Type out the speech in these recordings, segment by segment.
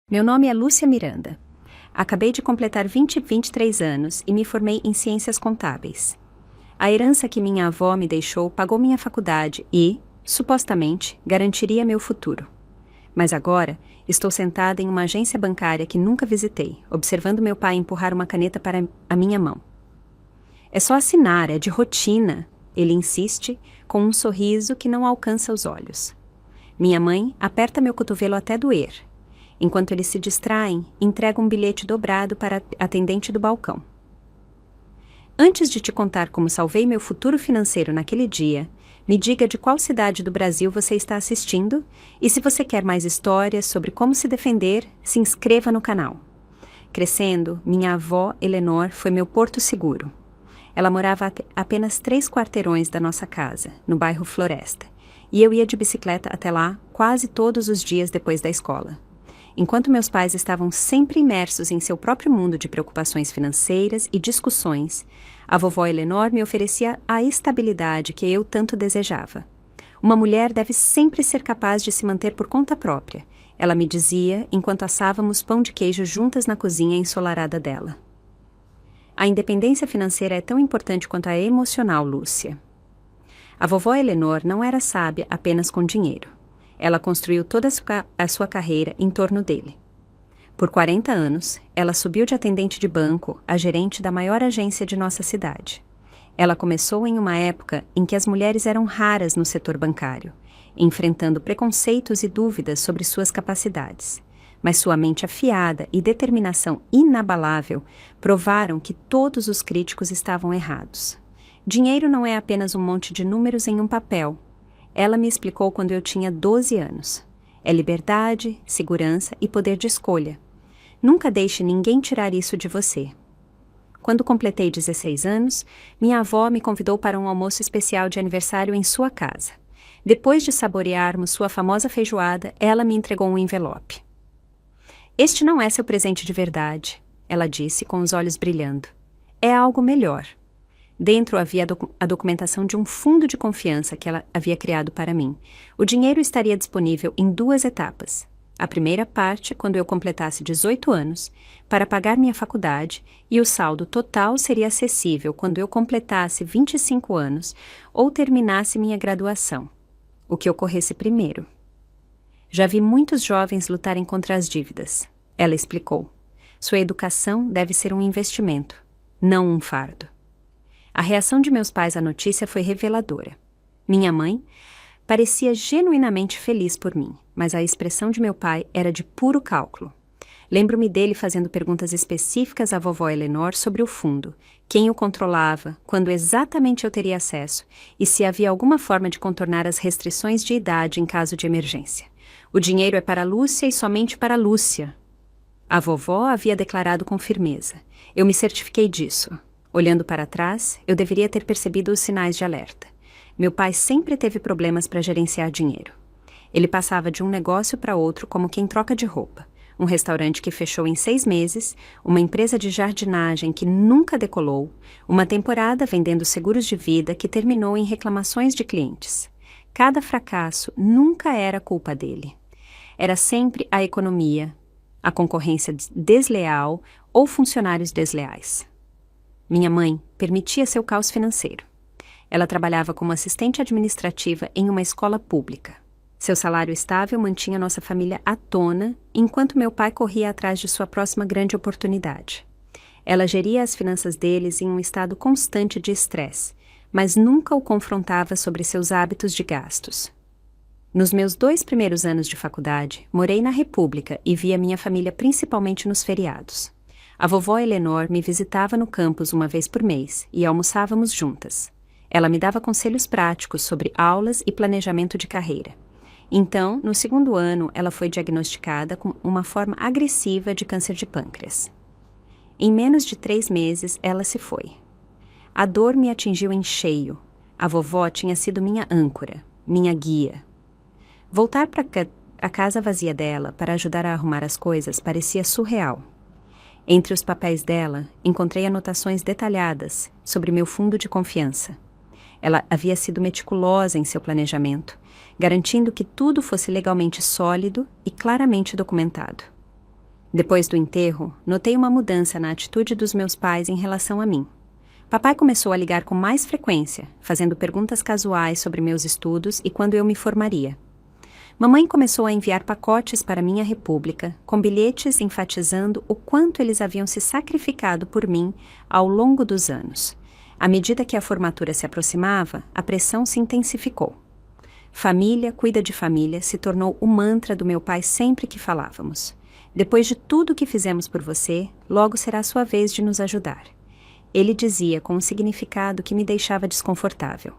Meu nome é Lúcia Miranda. Acabei de completar 23 anos e me formei em ciências contábeis. A herança que minha avó me deixou pagou minha faculdade e, supostamente, garantiria meu futuro. Mas agora, estou sentada em uma agência bancária que nunca visitei, observando meu pai empurrar uma caneta para a minha mão. É só assinar, é de rotina, ele insiste, com um sorriso que não alcança os olhos. Minha mãe aperta meu cotovelo até doer. Enquanto eles se distraem, entrega um bilhete dobrado para a atendente do balcão. Antes de te contar como salvei meu futuro financeiro naquele dia, me diga de qual cidade do Brasil você está assistindo e se você quer mais histórias sobre como se defender, se inscreva no canal. Crescendo, minha avó, Eleanor, foi meu porto seguro. Ela morava a apenas 3 quarteirões da nossa casa, no bairro Floresta, e eu ia de bicicleta até lá quase todos os dias depois da escola. Enquanto meus pais estavam sempre imersos em seu próprio mundo de preocupações financeiras e discussões, a vovó Eleanor me oferecia a estabilidade que eu tanto desejava. Uma mulher deve sempre ser capaz de se manter por conta própria, ela me dizia enquanto assávamos pão de queijo juntas na cozinha ensolarada dela. A independência financeira é tão importante quanto a emocional, Lúcia. A vovó Eleanor não era sábia apenas com dinheiro. Ela construiu toda a sua carreira em torno dele. Por 40 anos, ela subiu de atendente de banco a gerente da maior agência de nossa cidade. Ela começou em uma época em que as mulheres eram raras no setor bancário, enfrentando preconceitos e dúvidas sobre suas capacidades. Mas sua mente afiada e determinação inabalável provaram que todos os críticos estavam errados. Dinheiro não é apenas um monte de números em um papel. Ela me explicou quando eu tinha 12 anos. É liberdade, segurança e poder de escolha. Nunca deixe ninguém tirar isso de você. Quando completei 16 anos, minha avó me convidou para um almoço especial de aniversário em sua casa. Depois de saborearmos sua famosa feijoada, ela me entregou um envelope. Este não é seu presente de verdade, ela disse com os olhos brilhando. É algo melhor. Dentro havia a documentação de um fundo de confiança que ela havia criado para mim. O dinheiro estaria disponível em 2 etapas. A primeira parte, quando eu completasse 18 anos, para pagar minha faculdade, e o saldo total seria acessível quando eu completasse 25 anos ou terminasse minha graduação. O que ocorresse primeiro. Já vi muitos jovens lutarem contra as dívidas. Ela explicou. Sua educação deve ser um investimento, não um fardo. A reação de meus pais à notícia foi reveladora. Minha mãe parecia genuinamente feliz por mim, mas a expressão de meu pai era de puro cálculo. Lembro-me dele fazendo perguntas específicas à vovó Eleanor sobre o fundo, quem o controlava, quando exatamente eu teria acesso e se havia alguma forma de contornar as restrições de idade em caso de emergência. O dinheiro é para Lúcia e somente para Lúcia. A vovó havia declarado com firmeza. Eu me certifiquei disso. Olhando para trás, eu deveria ter percebido os sinais de alerta. Meu pai sempre teve problemas para gerenciar dinheiro. Ele passava de um negócio para outro como quem troca de roupa. Um restaurante que fechou em 6 meses, uma empresa de jardinagem que nunca decolou, uma temporada vendendo seguros de vida que terminou em reclamações de clientes. Cada fracasso nunca era culpa dele. Era sempre a economia, a concorrência desleal ou funcionários desleais. Minha mãe permitia seu caos financeiro. Ela trabalhava como assistente administrativa em uma escola pública. Seu salário estável mantinha nossa família à tona, enquanto meu pai corria atrás de sua próxima grande oportunidade. Ela geria as finanças deles em um estado constante de estresse, mas nunca o confrontava sobre seus hábitos de gastos. Nos meus 2 primeiros anos de faculdade, morei na República e via minha família principalmente nos feriados. A vovó Eleanor me visitava no campus uma vez por mês e almoçávamos juntas. Ela me dava conselhos práticos sobre aulas e planejamento de carreira. Então, no 2º ano, ela foi diagnosticada com uma forma agressiva de câncer de pâncreas. Em menos de 3 meses, ela se foi. A dor me atingiu em cheio. A vovó tinha sido minha âncora, minha guia. Voltar para a casa vazia dela para ajudar a arrumar as coisas parecia surreal. Entre os papéis dela, encontrei anotações detalhadas sobre meu fundo de confiança. Ela havia sido meticulosa em seu planejamento, garantindo que tudo fosse legalmente sólido e claramente documentado. Depois do enterro, notei uma mudança na atitude dos meus pais em relação a mim. Papai começou a ligar com mais frequência, fazendo perguntas casuais sobre meus estudos e quando eu me formaria. Mamãe começou a enviar pacotes para minha república, com bilhetes enfatizando o quanto eles haviam se sacrificado por mim ao longo dos anos. À medida que a formatura se aproximava, a pressão se intensificou. Família cuida de família se tornou o mantra do meu pai sempre que falávamos. Depois de tudo que fizemos por você, logo será sua vez de nos ajudar. Ele dizia com um significado que me deixava desconfortável.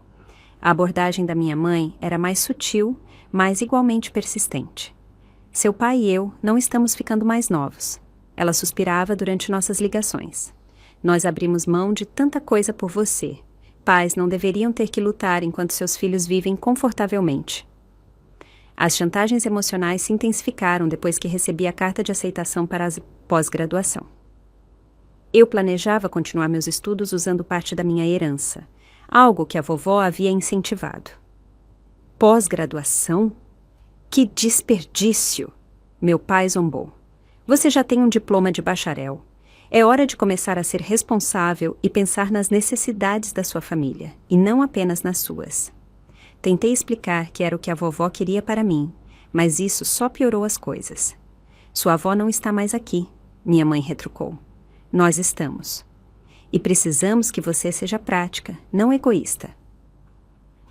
A abordagem da minha mãe era mais sutil, mas igualmente persistente. Seu pai e eu não estamos ficando mais novos. Ela suspirava durante nossas ligações. Nós abrimos mão de tanta coisa por você. Pais não deveriam ter que lutar enquanto seus filhos vivem confortavelmente. As chantagens emocionais se intensificaram depois que recebi a carta de aceitação para a pós-graduação. Eu planejava continuar meus estudos usando parte da minha herança, algo que a vovó havia incentivado. Pós-graduação? Que desperdício! Meu pai zombou. Você já tem um diploma de bacharel. É hora de começar a ser responsável e pensar nas necessidades da sua família, e não apenas nas suas. Tentei explicar que era o que a vovó queria para mim, mas isso só piorou as coisas. Sua avó não está mais aqui, minha mãe retrucou. Nós estamos. E precisamos que você seja prática, não egoísta.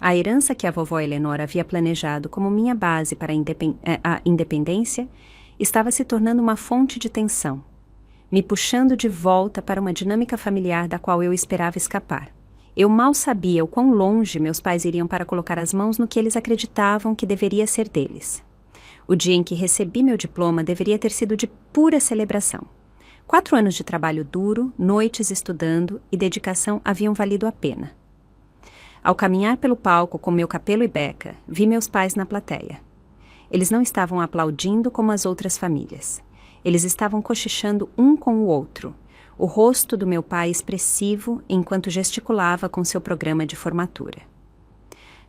A herança que a vovó Eleanor havia planejado como minha base para a independência estava se tornando uma fonte de tensão, me puxando de volta para uma dinâmica familiar da qual eu esperava escapar. Eu mal sabia o quão longe meus pais iriam para colocar as mãos no que eles acreditavam que deveria ser deles. O dia em que recebi meu diploma deveria ter sido de pura celebração. 4 anos de trabalho duro, noites estudando e dedicação haviam valido a pena. Ao caminhar pelo palco com meu capelo e beca, vi meus pais na plateia. Eles não estavam aplaudindo como as outras famílias. Eles estavam cochichando um com o outro, o rosto do meu pai expressivo enquanto gesticulava com seu programa de formatura.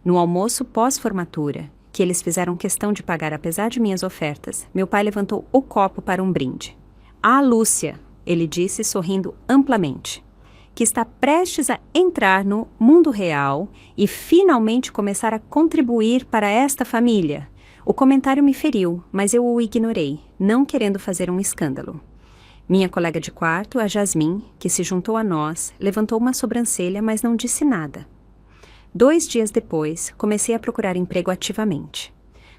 No almoço pós-formatura, que eles fizeram questão de pagar apesar de minhas ofertas, meu pai levantou o copo para um brinde. Ah, Lúcia, ele disse sorrindo amplamente, que está prestes a entrar no mundo real e finalmente começar a contribuir para esta família. O comentário me feriu, mas eu o ignorei, não querendo fazer um escândalo. Minha colega de quarto, a Jasmine, que se juntou a nós, levantou uma sobrancelha, mas não disse nada. 2 dias depois, comecei a procurar emprego ativamente.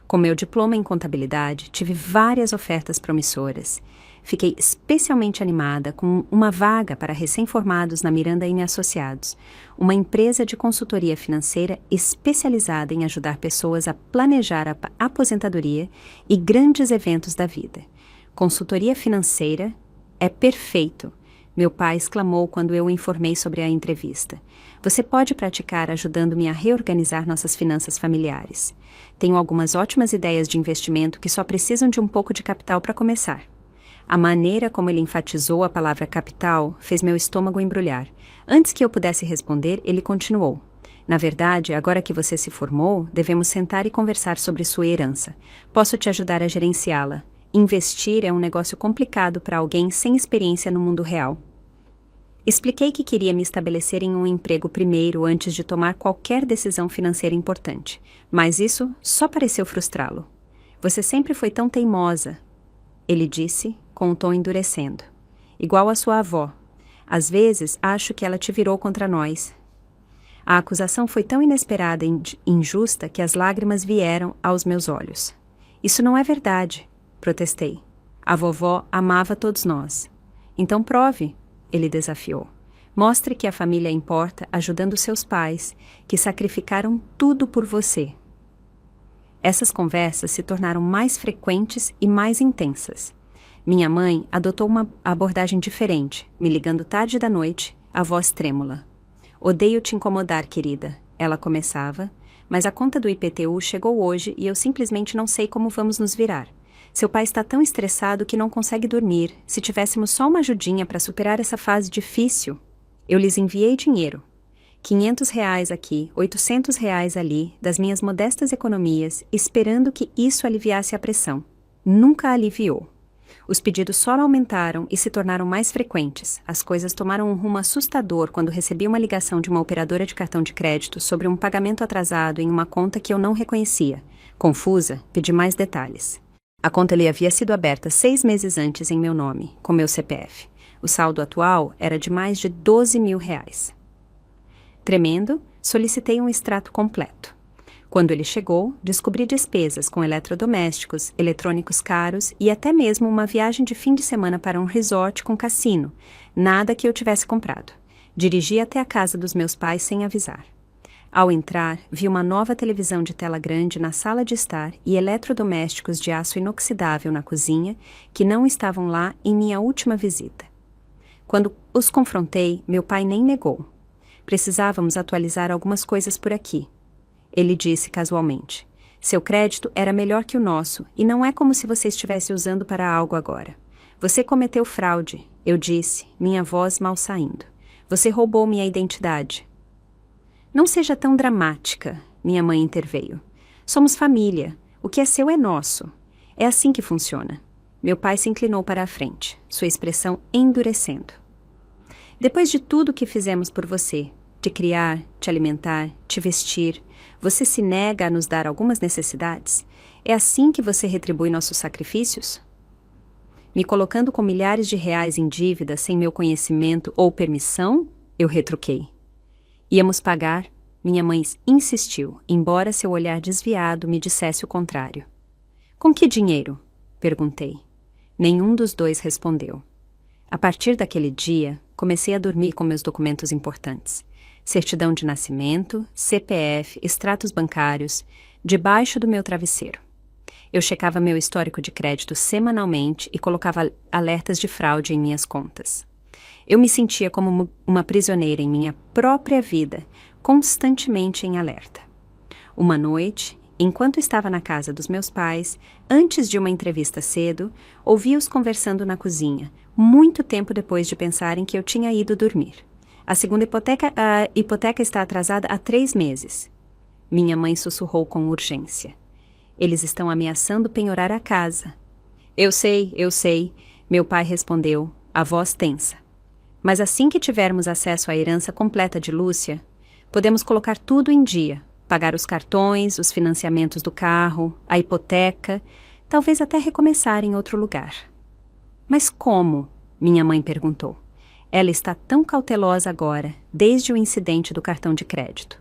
Com meu diploma em contabilidade, tive várias ofertas promissoras. Fiquei especialmente animada com uma vaga para recém-formados na Miranda & Associados, uma empresa de consultoria financeira especializada em ajudar pessoas a planejar a aposentadoria e grandes eventos da vida. Consultoria financeira é perfeito, meu pai exclamou quando eu o informei sobre a entrevista. Você pode praticar ajudando-me a reorganizar nossas finanças familiares. Tenho algumas ótimas ideias de investimento que só precisam de um pouco de capital para começar. A maneira como ele enfatizou a palavra capital fez meu estômago embrulhar. Antes que eu pudesse responder, ele continuou. Na verdade, agora que você se formou, devemos sentar e conversar sobre sua herança. Posso te ajudar a gerenciá-la. Investir é um negócio complicado para alguém sem experiência no mundo real. Expliquei que queria me estabelecer em um emprego primeiro antes de tomar qualquer decisão financeira importante, mas isso só pareceu frustrá-lo. Você sempre foi tão teimosa, ele disse, com o tom endurecendo. Igual a sua avó. Às vezes, acho que ela te virou contra nós. A acusação foi tão inesperada e injusta que as lágrimas vieram aos meus olhos. Isso não é verdade, protestei. A vovó amava todos nós. Então prove, ele desafiou. Mostre que a família importa ajudando seus pais, que sacrificaram tudo por você. Essas conversas se tornaram mais frequentes e mais intensas. Minha mãe adotou uma abordagem diferente, me ligando tarde da noite, a voz trêmula. Odeio te incomodar, querida, ela começava, mas a conta do IPTU chegou hoje e eu simplesmente não sei como vamos nos virar. Seu pai está tão estressado que não consegue dormir. Se tivéssemos só uma ajudinha para superar essa fase difícil, eu lhes enviei dinheiro. R$ 500 aqui, R$ 800 ali, das minhas modestas economias, esperando que isso aliviasse a pressão. Nunca aliviou. Os pedidos só aumentaram e se tornaram mais frequentes. As coisas tomaram um rumo assustador quando recebi uma ligação de uma operadora de cartão de crédito sobre um pagamento atrasado em uma conta que eu não reconhecia. Confusa, pedi mais detalhes. A conta lhe havia sido aberta 6 meses antes em meu nome, com meu CPF. O saldo atual era de mais de R$ 12.000. Tremendo, solicitei um extrato completo. Quando ele chegou, descobri despesas com eletrodomésticos, eletrônicos caros e até mesmo uma viagem de fim de semana para um resort com cassino. Nada que eu tivesse comprado. Dirigi até a casa dos meus pais sem avisar. Ao entrar, vi uma nova televisão de tela grande na sala de estar e eletrodomésticos de aço inoxidável na cozinha, que não estavam lá em minha última visita. Quando os confrontei, meu pai nem negou. Precisávamos atualizar algumas coisas por aqui. Ele disse casualmente. Seu crédito era melhor que o nosso, e não é como se você estivesse usando para algo agora. Você cometeu fraude, eu disse, minha voz mal saindo. Você roubou minha identidade. Não seja tão dramática, minha mãe interveio. Somos família. O que é seu é nosso. É assim que funciona. Meu pai se inclinou para a frente, sua expressão endurecendo. Depois de tudo que fizemos por você, te criar, te alimentar, te vestir, você se nega a nos dar algumas necessidades? É assim que você retribui nossos sacrifícios? Me colocando com milhares de reais em dívida sem meu conhecimento ou permissão? Eu retruquei. Íamos pagar, minha mãe insistiu, embora seu olhar desviado me dissesse o contrário. Com que dinheiro? Perguntei. Nenhum dos dois respondeu. A partir daquele dia, comecei a dormir com meus documentos importantes. Certidão de nascimento, CPF, extratos bancários, debaixo do meu travesseiro. Eu checava meu histórico de crédito semanalmente e colocava alertas de fraude em minhas contas. Eu me sentia como uma prisioneira em minha própria vida, constantemente em alerta. Uma noite, enquanto estava na casa dos meus pais, antes de uma entrevista cedo, ouvi-os conversando na cozinha, muito tempo depois de pensarem que eu tinha ido dormir. A segunda hipoteca está atrasada há 3 meses. Minha mãe sussurrou com urgência. Eles estão ameaçando penhorar a casa. Eu sei, meu pai respondeu, a voz tensa. Mas assim que tivermos acesso à herança completa de Lúcia, podemos colocar tudo em dia, pagar os cartões, os financiamentos do carro, a hipoteca, talvez até recomeçar em outro lugar. Mas como? Minha mãe perguntou. Ela está tão cautelosa agora, desde o incidente do cartão de crédito.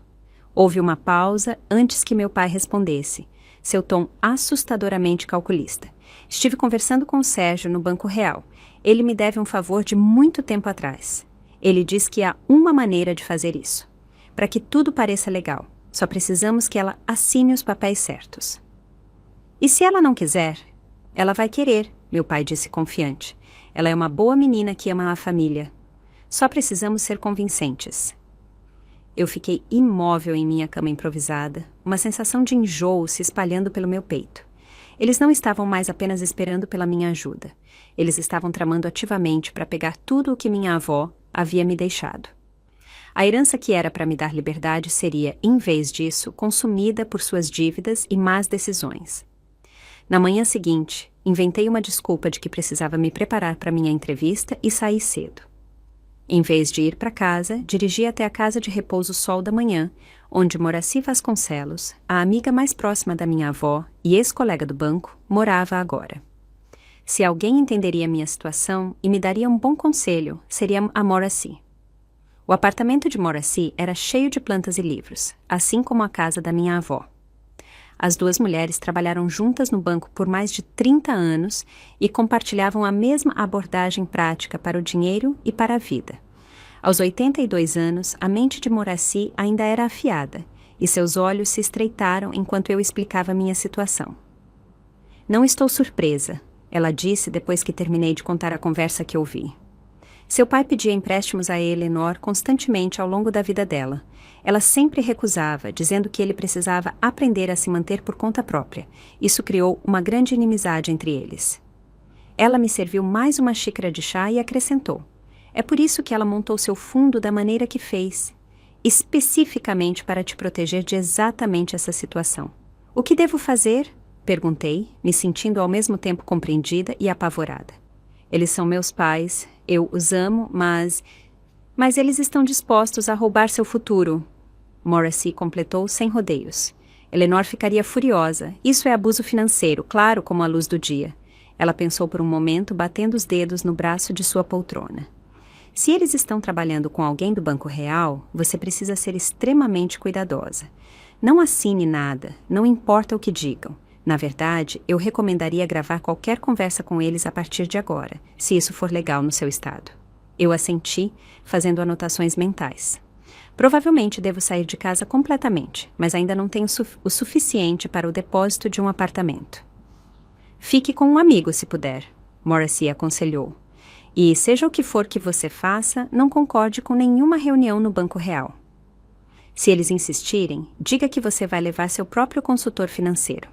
Houve uma pausa antes que meu pai respondesse, seu tom assustadoramente calculista. Estive conversando com o Sérgio no Banco Real. Ele me deve um favor de muito tempo atrás. Ele diz que há uma maneira de fazer isso. Para que tudo pareça legal, só precisamos que ela assine os papéis certos. E se ela não quiser? Ela vai querer, meu pai disse confiante. Ela é uma boa menina que ama a família. Só precisamos ser convincentes. Eu fiquei imóvel em minha cama improvisada, uma sensação de enjoo se espalhando pelo meu peito. Eles não estavam mais apenas esperando pela minha ajuda. Eles estavam tramando ativamente para pegar tudo o que minha avó havia me deixado. A herança que era para me dar liberdade seria, em vez disso, consumida por suas dívidas e más decisões. Na manhã seguinte, inventei uma desculpa de que precisava me preparar para minha entrevista e saí cedo. Em vez de ir para casa, dirigi até a casa de repouso Sol da Manhã, onde Moraci Vasconcelos, a amiga mais próxima da minha avó e ex-colega do banco, morava agora. Se alguém entenderia minha situação e me daria um bom conselho, seria a Moraci. O apartamento de Moraci era cheio de plantas e livros, assim como a casa da minha avó. As duas mulheres trabalharam juntas no banco por mais de 30 anos e compartilhavam a mesma abordagem prática para o dinheiro e para a vida. Aos 82 anos, a mente de Moraci ainda era afiada e seus olhos se estreitaram enquanto eu explicava minha situação. Não estou surpresa, ela disse depois que terminei de contar a conversa que ouvi. Seu pai pedia empréstimos a Eleanor constantemente ao longo da vida dela. Ela sempre recusava, dizendo que ele precisava aprender a se manter por conta própria. Isso criou uma grande inimizade entre eles. Ela me serviu mais uma xícara de chá e acrescentou. É por isso que ela montou seu fundo da maneira que fez, especificamente para te proteger de exatamente essa situação. O que devo fazer? Perguntei, me sentindo ao mesmo tempo compreendida e apavorada. Eles são meus pais, eu os amo, mas eles estão dispostos a roubar seu futuro. Morrissey completou sem rodeios. Eleanor ficaria furiosa. Isso é abuso financeiro, claro como a luz do dia. Ela pensou por um momento, batendo os dedos no braço de sua poltrona. Se eles estão trabalhando com alguém do Banco Real, você precisa ser extremamente cuidadosa. Não assine nada, não importa o que digam. Na verdade, eu recomendaria gravar qualquer conversa com eles a partir de agora, se isso for legal no seu estado. Eu assenti, fazendo anotações mentais. Provavelmente devo sair de casa completamente, mas ainda não tenho o suficiente para o depósito de um apartamento. Fique com um amigo, se puder, Morrissey aconselhou. E, seja o que for que você faça, não concorde com nenhuma reunião no Banco Real. Se eles insistirem, diga que você vai levar seu próprio consultor financeiro.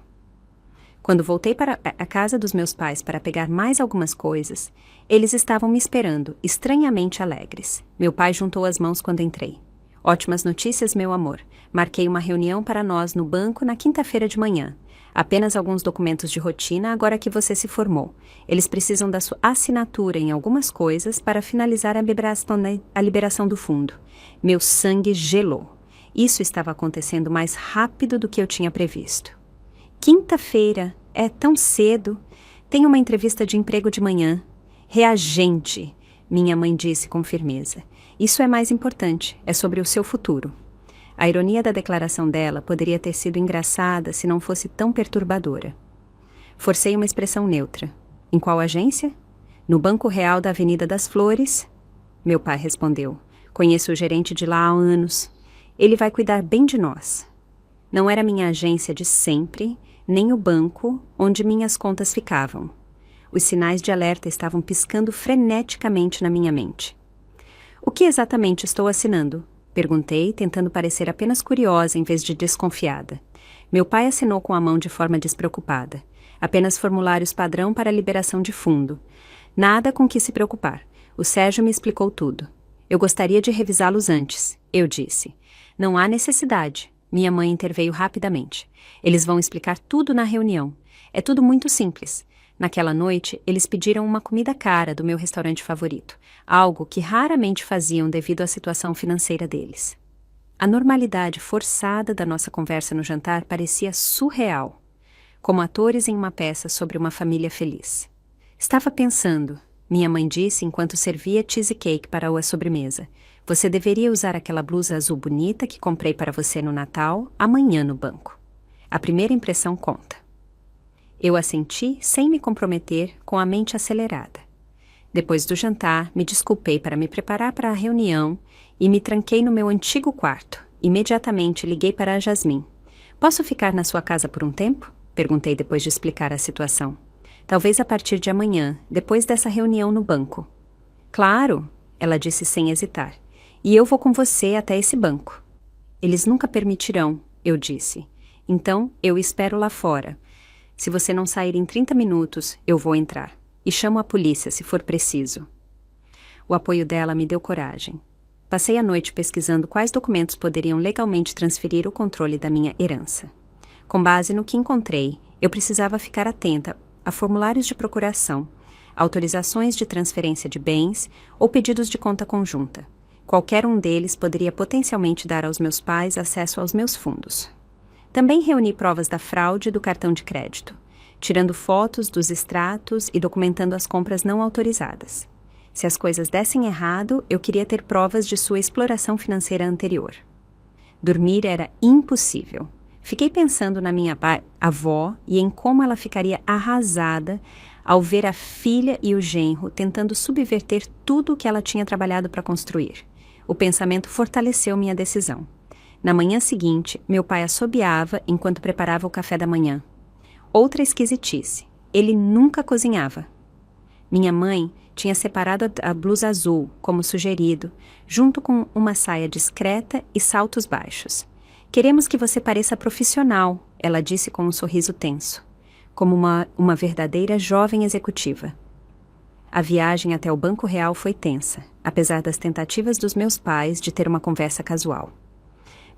Quando voltei para a casa dos meus pais para pegar mais algumas coisas, eles estavam me esperando, estranhamente alegres. Meu pai juntou as mãos quando entrei. Ótimas notícias, meu amor. Marquei uma reunião para nós no banco na quinta-feira de manhã. Apenas alguns documentos de rotina agora que você se formou. Eles precisam da sua assinatura em algumas coisas para finalizar a liberação do fundo. Meu sangue gelou. Isso estava acontecendo mais rápido do que eu tinha previsto. Quinta-feira, é tão cedo. Tenho uma entrevista de emprego de manhã. Reagente, minha mãe disse com firmeza. Isso é mais importante, é sobre o seu futuro. A ironia da declaração dela poderia ter sido engraçada se não fosse tão perturbadora. Forcei uma expressão neutra. Em qual agência? No Banco Real da Avenida das Flores? Meu pai respondeu. Conheço o gerente de lá há anos. Ele vai cuidar bem de nós. Não era minha agência de sempre, nem o banco onde minhas contas ficavam. Os sinais de alerta estavam piscando freneticamente na minha mente. O que exatamente estou assinando? Perguntei, tentando parecer apenas curiosa em vez de desconfiada. Meu pai assinou com a mão de forma despreocupada. Apenas formulários padrão para liberação de fundo. Nada com que se preocupar. O Sérgio me explicou tudo. Eu gostaria de revisá-los antes, eu disse. Não há necessidade. Minha mãe interveio rapidamente. Eles vão explicar tudo na reunião. É tudo muito simples. Naquela noite, eles pediram uma comida cara do meu restaurante favorito, algo que raramente faziam devido à situação financeira deles. A normalidade forçada da nossa conversa no jantar parecia surreal, como atores em uma peça sobre uma família feliz. Estava pensando, minha mãe disse enquanto servia cheesecake para a sobremesa. Você deveria usar aquela blusa azul bonita que comprei para você no Natal amanhã no banco. A primeira impressão conta. Eu assenti sem me comprometer, com a mente acelerada. Depois do jantar, me desculpei para me preparar para a reunião e me tranquei no meu antigo quarto. Imediatamente liguei para a Jasmine. Posso ficar na sua casa por um tempo? Perguntei depois de explicar a situação. Talvez a partir de amanhã, depois dessa reunião no banco. Claro, ela disse sem hesitar. E eu vou com você até esse banco. Eles nunca permitirão, eu disse. Então, eu espero lá fora. Se você não sair em 30 minutos, eu vou entrar. E chamo a polícia se for preciso. O apoio dela me deu coragem. Passei a noite pesquisando quais documentos poderiam legalmente transferir o controle da minha herança. Com base no que encontrei, eu precisava ficar atenta a formulários de procuração, autorizações de transferência de bens ou pedidos de conta conjunta. Qualquer um deles poderia potencialmente dar aos meus pais acesso aos meus fundos. Também reuni provas da fraude do cartão de crédito, tirando fotos dos extratos e documentando as compras não autorizadas. Se as coisas dessem errado, eu queria ter provas de sua exploração financeira anterior. Dormir era impossível. Fiquei pensando na minha avó e em como ela ficaria arrasada ao ver a filha e o genro tentando subverter tudo o que ela tinha trabalhado para construir. O pensamento fortaleceu minha decisão. Na manhã seguinte, meu pai assobiava enquanto preparava o café da manhã. Outra esquisitice. Ele nunca cozinhava. Minha mãe tinha separado a blusa azul, como sugerido, junto com uma saia discreta e saltos baixos. Queremos que você pareça profissional, ela disse com um sorriso tenso, como uma verdadeira jovem executiva. A viagem até o Banco Real foi tensa, apesar das tentativas dos meus pais de ter uma conversa casual.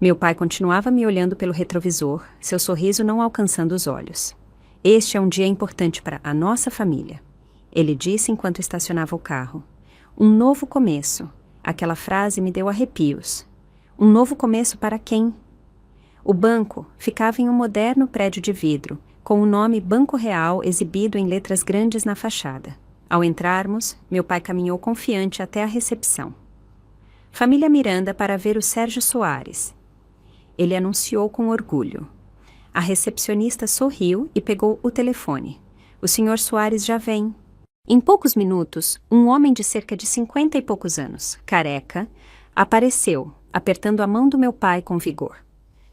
Meu pai continuava me olhando pelo retrovisor, seu sorriso não alcançando os olhos. Este é um dia importante para a nossa família, ele disse enquanto estacionava o carro. Um novo começo. Aquela frase me deu arrepios. Um novo começo para quem? O banco ficava em um moderno prédio de vidro, com o nome Banco Real exibido em letras grandes na fachada. Ao entrarmos, meu pai caminhou confiante até a recepção. Família Miranda para ver o Sérgio Soares. Ele anunciou com orgulho. A recepcionista sorriu e pegou o telefone. O Sr. Soares já vem. Em poucos minutos, um homem de cerca de 50 e poucos anos, careca, apareceu, apertando a mão do meu pai com vigor.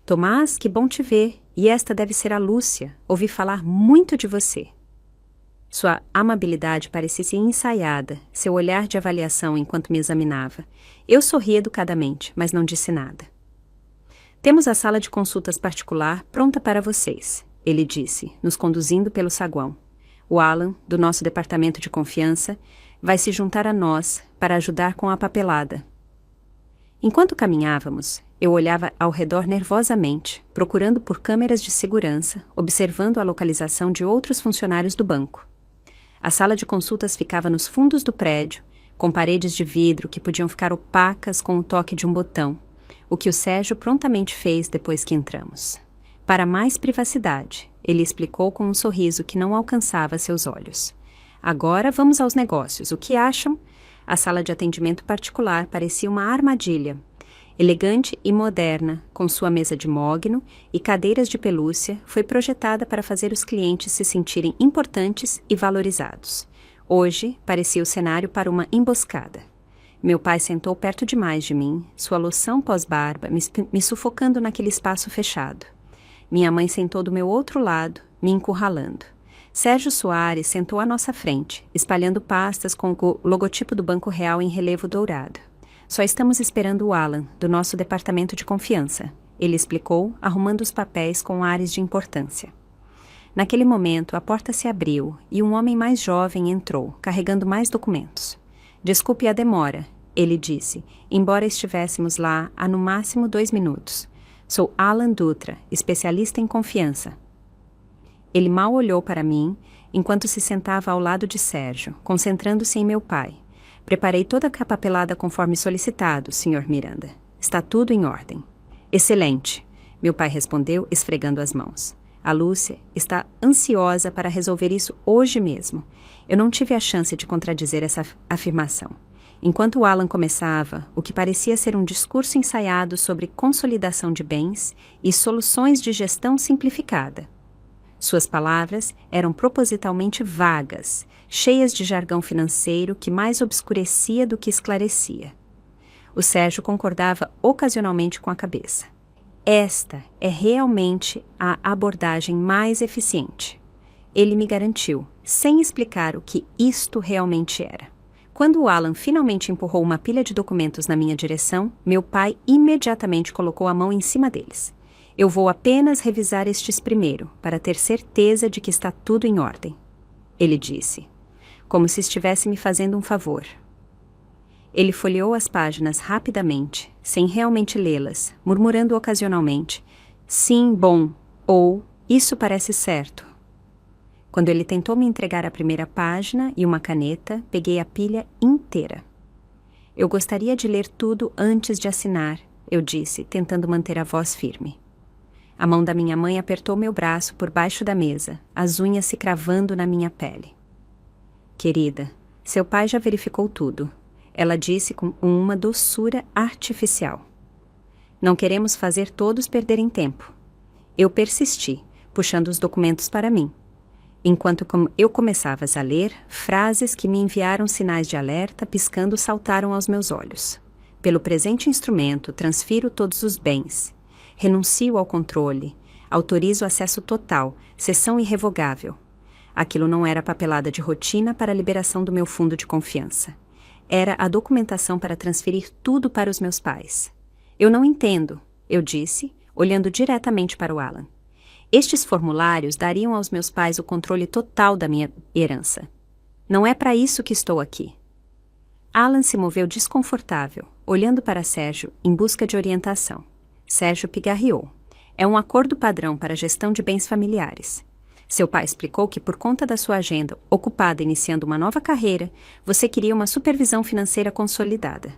Tomás, que bom te ver, e esta deve ser a Lúcia. Ouvi falar muito de você. Sua amabilidade parecia ensaiada, seu olhar de avaliação enquanto me examinava. Eu sorri educadamente, mas não disse nada. Temos a sala de consultas particular pronta para vocês, ele disse, nos conduzindo pelo saguão. O Alan, do nosso departamento de confiança, vai se juntar a nós para ajudar com a papelada. Enquanto caminhávamos, eu olhava ao redor nervosamente, procurando por câmeras de segurança, observando a localização de outros funcionários do banco. A sala de consultas ficava nos fundos do prédio, com paredes de vidro que podiam ficar opacas com o toque de um botão, o que o Sérgio prontamente fez depois que entramos. Para mais privacidade, ele explicou com um sorriso que não alcançava seus olhos. Agora vamos aos negócios. O que acham? A sala de atendimento particular parecia uma armadilha. Elegante e moderna, com sua mesa de mogno e cadeiras de pelúcia, foi projetada para fazer os clientes se sentirem importantes e valorizados. Hoje, parecia o cenário para uma emboscada. Meu pai sentou perto demais de mim, sua loção pós-barba me sufocando naquele espaço fechado. Minha mãe sentou do meu outro lado, me encurralando. Sérgio Soares sentou à nossa frente, espalhando pastas com o logotipo do Banco Real em relevo dourado. Só estamos esperando o Alan, do nosso departamento de confiança, ele explicou, arrumando os papéis com ares de importância. Naquele momento, a porta se abriu e um homem mais jovem entrou, carregando mais documentos. Desculpe a demora, ele disse, embora estivéssemos lá há no máximo 2 minutos. Sou Alan Dutra, especialista em confiança. Ele mal olhou para mim, enquanto se sentava ao lado de Sérgio, concentrando-se em meu pai. Preparei toda a papelada conforme solicitado, Sr. Miranda. Está tudo em ordem. Excelente, meu pai respondeu, esfregando as mãos. A Lúcia está ansiosa para resolver isso hoje mesmo. Eu não tive a chance de contradizer essa afirmação. Enquanto o Alan começava, o que parecia ser um discurso ensaiado sobre consolidação de bens e soluções de gestão simplificada. Suas palavras eram propositalmente vagas, cheias de jargão financeiro que mais obscurecia do que esclarecia. O Sérgio concordava ocasionalmente com a cabeça. Esta é realmente a abordagem mais eficiente. Ele me garantiu, sem explicar o que isto realmente era. Quando o Alan finalmente empurrou uma pilha de documentos na minha direção, meu pai imediatamente colocou a mão em cima deles. Eu vou apenas revisar estes primeiro, para ter certeza de que está tudo em ordem. Ele disse, como se estivesse me fazendo um favor. Ele folheou as páginas rapidamente, sem realmente lê-las, murmurando ocasionalmente, sim, bom, ou isso parece certo. Quando ele tentou me entregar a primeira página e uma caneta, peguei a pilha inteira. Eu gostaria de ler tudo antes de assinar, eu disse, tentando manter a voz firme. A mão da minha mãe apertou meu braço por baixo da mesa, as unhas se cravando na minha pele. Querida, seu pai já verificou tudo, ela disse com uma doçura artificial. Não queremos fazer todos perderem tempo. Eu persisti, puxando os documentos para mim. Enquanto eu começava a ler, frases que me enviaram sinais de alerta piscando saltaram aos meus olhos. Pelo presente instrumento, transfiro todos os bens. Renuncio ao controle. Autorizo acesso total, cessão irrevogável. Aquilo não era papelada de rotina para a liberação do meu fundo de confiança. Era a documentação para transferir tudo para os meus pais. Eu não entendo, eu disse, olhando diretamente para o Alan. Estes formulários dariam aos meus pais o controle total da minha herança. Não é para isso que estou aqui. Alan se moveu desconfortável, olhando para Sérgio em busca de orientação. Sérgio pigarreou. É um acordo padrão para a gestão de bens familiares. Seu pai explicou que, por conta da sua agenda ocupada iniciando uma nova carreira, você queria uma supervisão financeira consolidada.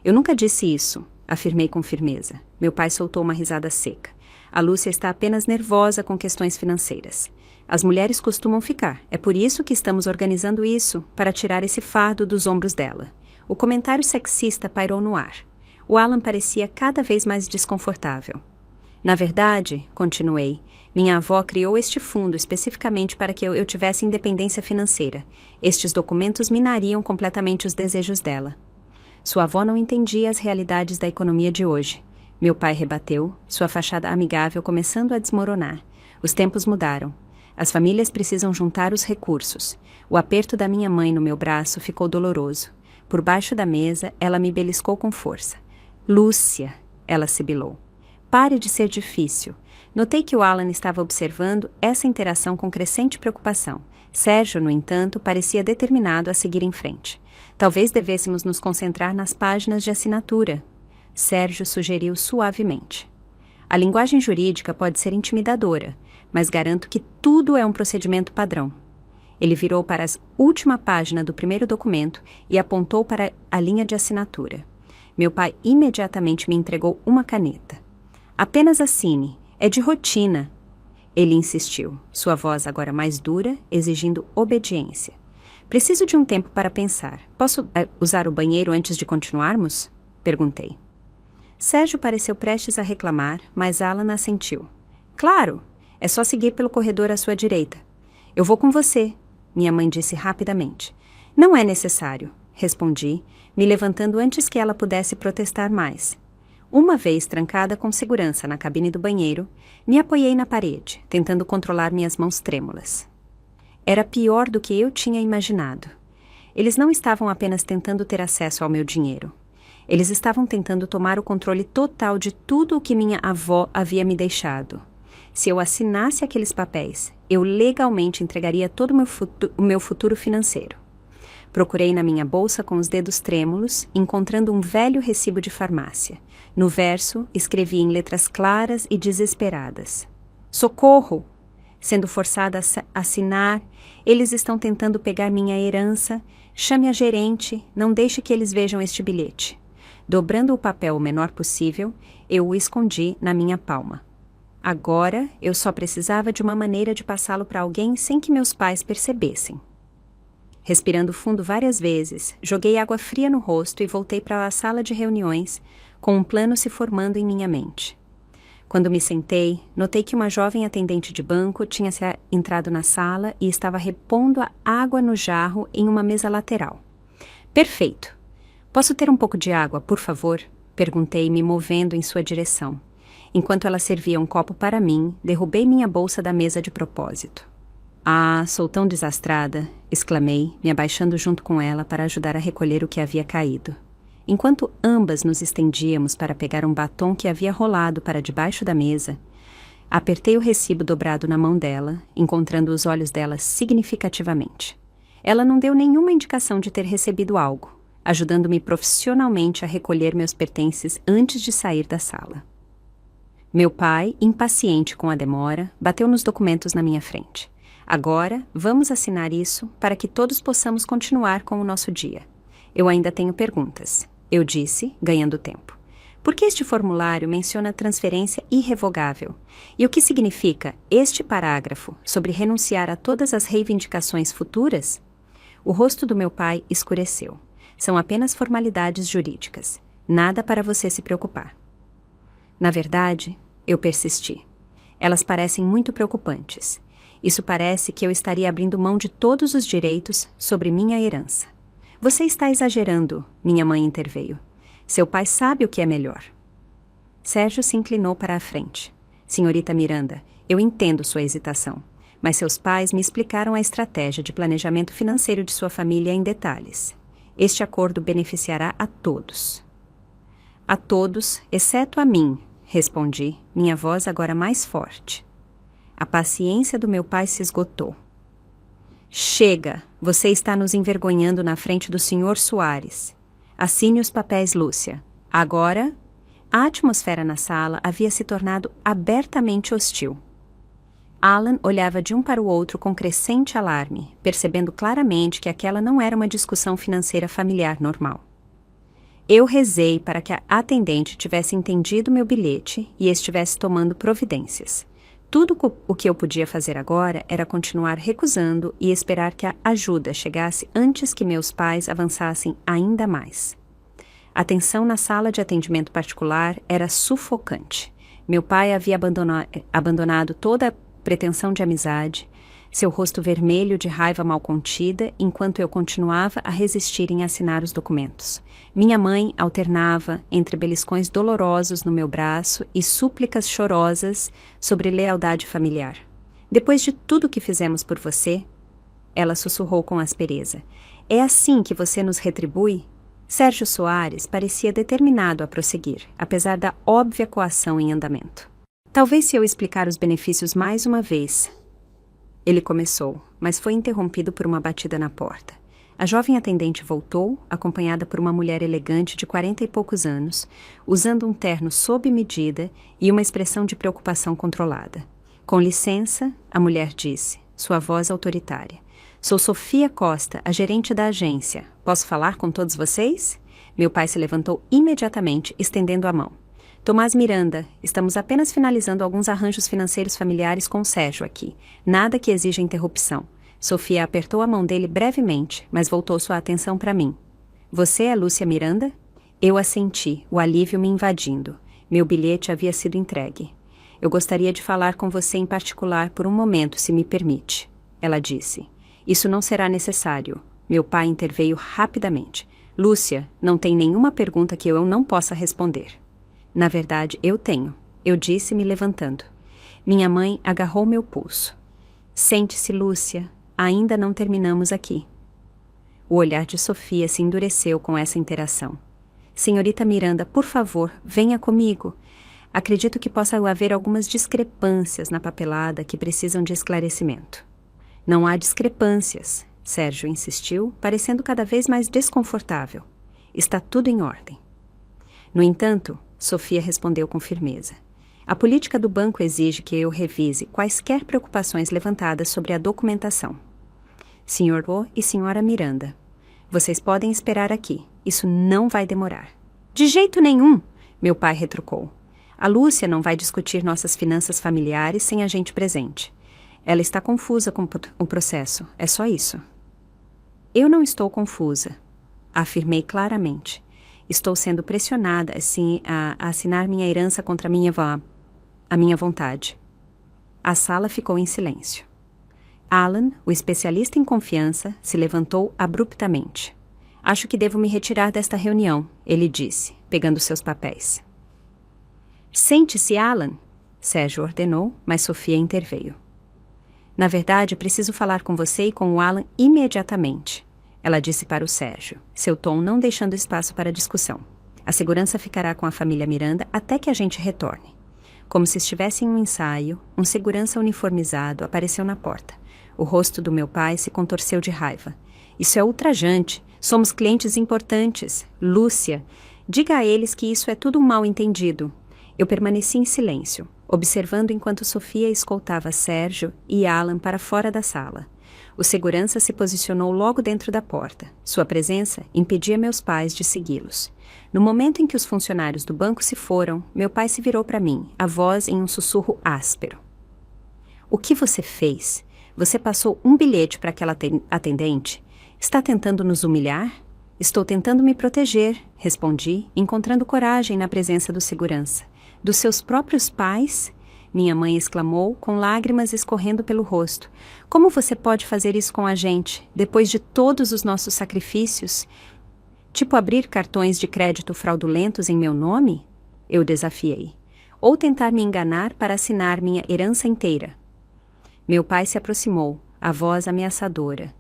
Eu nunca disse isso, afirmei com firmeza. Meu pai soltou uma risada seca. A Lúcia está apenas nervosa com questões financeiras. As mulheres costumam ficar. É por isso que estamos organizando isso, para tirar esse fardo dos ombros dela. O comentário sexista pairou no ar. O Alan parecia cada vez mais desconfortável. Na verdade, continuei, minha avó criou este fundo especificamente para que eu tivesse independência financeira. Estes documentos minariam completamente os desejos dela. Sua avó não entendia as realidades da economia de hoje. Meu pai rebateu, sua fachada amigável começando a desmoronar. Os tempos mudaram. As famílias precisam juntar os recursos. O aperto da minha mãe no meu braço ficou doloroso. Por baixo da mesa, ela me beliscou com força. Lúcia, ela sibilou. Pare de ser difícil. Notei que o Alan estava observando essa interação com crescente preocupação. Sérgio, no entanto, parecia determinado a seguir em frente. Talvez devêssemos nos concentrar nas páginas de assinatura. Sérgio sugeriu suavemente. A linguagem jurídica pode ser intimidadora, mas garanto que tudo é um procedimento padrão. Ele virou para a última página do primeiro documento e apontou para a linha de assinatura. Meu pai imediatamente me entregou uma caneta. Apenas assine, é de rotina. Ele insistiu, sua voz agora mais dura, exigindo obediência. Preciso de um tempo para pensar. Posso usar o banheiro antes de continuarmos? Perguntei. Sérgio pareceu prestes a reclamar, mas Alan assentiu. Claro, é só seguir pelo corredor à sua direita. Eu vou com você, minha mãe disse rapidamente. Não é necessário, respondi, me levantando antes que ela pudesse protestar mais. Uma vez trancada com segurança na cabine do banheiro, me apoiei na parede, tentando controlar minhas mãos trêmulas. Era pior do que eu tinha imaginado. Eles não estavam apenas tentando ter acesso ao meu dinheiro. Eles estavam tentando tomar o controle total de tudo o que minha avó havia me deixado. Se eu assinasse aqueles papéis, eu legalmente entregaria todo o meu futuro financeiro. Procurei na minha bolsa com os dedos trêmulos, encontrando um velho recibo de farmácia. No verso, escrevi em letras claras e desesperadas. Socorro! Sendo forçada a assinar, eles estão tentando pegar minha herança. Chame a gerente, não deixe que eles vejam este bilhete. Dobrando o papel o menor possível, eu o escondi na minha palma. Agora, eu só precisava de uma maneira de passá-lo para alguém sem que meus pais percebessem. Respirando fundo várias vezes, joguei água fria no rosto e voltei para a sala de reuniões, com um plano se formando em minha mente. Quando me sentei, notei que uma jovem atendente de banco tinha entrado na sala e estava repondo a água no jarro em uma mesa lateral. Perfeito! Posso ter um pouco de água, por favor? Perguntei, me movendo em sua direção. Enquanto ela servia um copo para mim, derrubei minha bolsa da mesa de propósito. Ah, sou tão desastrada, exclamei, me abaixando junto com ela para ajudar a recolher o que havia caído. Enquanto ambas nos estendíamos para pegar um batom que havia rolado para debaixo da mesa, apertei o recibo dobrado na mão dela, encontrando os olhos dela significativamente. Ela não deu nenhuma indicação de ter recebido algo, ajudando-me profissionalmente a recolher meus pertences antes de sair da sala. Meu pai, impaciente com a demora, bateu nos documentos na minha frente. Agora, vamos assinar isso para que todos possamos continuar com o nosso dia. Eu ainda tenho perguntas, eu disse, ganhando tempo. Por que este formulário menciona transferência irrevogável? E o que significa este parágrafo sobre renunciar a todas as reivindicações futuras? O rosto do meu pai escureceu. São apenas formalidades jurídicas. Nada para você se preocupar. Na verdade, eu persisti. Elas parecem muito preocupantes. Isso parece que eu estaria abrindo mão de todos os direitos sobre minha herança. Você está exagerando, minha mãe interveio. Seu pai sabe o que é melhor. Sérgio se inclinou para a frente. Senhorita Miranda, eu entendo sua hesitação, mas seus pais me explicaram a estratégia de planejamento financeiro de sua família em detalhes. Este acordo beneficiará a todos. A todos, exceto a mim, respondi, minha voz agora mais forte. A paciência do meu pai se esgotou. Chega, você está nos envergonhando na frente do Sr. Soares. Assine os papéis, Lúcia. Agora, a atmosfera na sala havia se tornado abertamente hostil. Alan olhava de um para o outro com crescente alarme, percebendo claramente que aquela não era uma discussão financeira familiar normal. Eu rezei para que a atendente tivesse entendido meu bilhete e estivesse tomando providências. Tudo o que eu podia fazer agora era continuar recusando e esperar que a ajuda chegasse antes que meus pais avançassem ainda mais. A tensão na sala de atendimento particular era sufocante. Meu pai havia abandonado toda a pretensão de amizade, seu rosto vermelho de raiva mal contida, enquanto eu continuava a resistir em assinar os documentos. Minha mãe alternava entre beliscões dolorosos no meu braço e súplicas chorosas sobre lealdade familiar. Depois de tudo que fizemos por você, ela sussurrou com aspereza, é assim que você nos retribui? Sérgio Soares parecia determinado a prosseguir, apesar da óbvia coação em andamento. Talvez se eu explicar os benefícios mais uma vez. Ele começou, mas foi interrompido por uma batida na porta. A jovem atendente voltou, acompanhada por uma mulher elegante de 40 e poucos anos, usando um terno sob medida e uma expressão de preocupação controlada. Com licença, a mulher disse, sua voz autoritária. Sou Sofia Costa, a gerente da agência. Posso falar com todos vocês? Meu pai se levantou imediatamente, estendendo a mão. Tomás Miranda, estamos apenas finalizando alguns arranjos financeiros familiares com o Sérgio aqui. Nada que exija interrupção. Sofia apertou a mão dele brevemente, mas voltou sua atenção para mim. Você é Lúcia Miranda? Eu assenti, o alívio me invadindo. Meu bilhete havia sido entregue. Eu gostaria de falar com você em particular por um momento, se me permite. Ela disse. Isso não será necessário. Meu pai interveio rapidamente. Lúcia, não tem nenhuma pergunta que eu não possa responder. Na verdade, eu tenho. Eu disse, me levantando. Minha mãe agarrou meu pulso. Sente-se, Lúcia. Ainda não terminamos aqui. O olhar de Sofia se endureceu com essa interação. Senhorita Miranda, por favor, venha comigo. Acredito que possa haver algumas discrepâncias na papelada que precisam de esclarecimento. Não há discrepâncias, Sérgio insistiu, parecendo cada vez mais desconfortável. Está tudo em ordem. No entanto, Sofia respondeu com firmeza. A política do banco exige que eu revise quaisquer preocupações levantadas sobre a documentação. Sr. Ro e Sra. Miranda, vocês podem esperar aqui. Isso não vai demorar. De jeito nenhum, meu pai retrucou. A Lúcia não vai discutir nossas finanças familiares sem a gente presente. Ela está confusa com o processo. É só isso. Eu não estou confusa, afirmei claramente. Estou sendo pressionada assim, a assinar minha herança contra a minha vontade. A sala ficou em silêncio. Alan, o especialista em confiança, se levantou abruptamente. Acho que devo me retirar desta reunião, ele disse, pegando seus papéis. Sente-se, Alan, Sérgio ordenou, mas Sofia interveio. Na verdade, preciso falar com você e com o Alan imediatamente, ela disse para o Sérgio, seu tom não deixando espaço para discussão. A segurança ficará com a família Miranda até que a gente retorne. Como se estivesse em um ensaio, um segurança uniformizado apareceu na porta. O rosto do meu pai se contorceu de raiva. Isso é ultrajante. Somos clientes importantes. Lúcia, diga a eles que isso é tudo um mal-entendido. Eu permaneci em silêncio, observando enquanto Sofia escoltava Sérgio e Alan para fora da sala. O segurança se posicionou logo dentro da porta. Sua presença impedia meus pais de segui-los. No momento em que os funcionários do banco se foram, meu pai se virou para mim, a voz em um sussurro áspero. O que você fez? Você passou um bilhete para aquela atendente? Está tentando nos humilhar? Estou tentando me proteger, respondi, encontrando coragem na presença do segurança. Dos seus próprios pais? Minha mãe exclamou, com lágrimas escorrendo pelo rosto. Como você pode fazer isso com a gente, depois de todos os nossos sacrifícios? Tipo abrir cartões de crédito fraudulentos em meu nome? Eu desafiei. Ou tentar me enganar para assinar minha herança inteira. Meu pai se aproximou, a voz ameaçadora.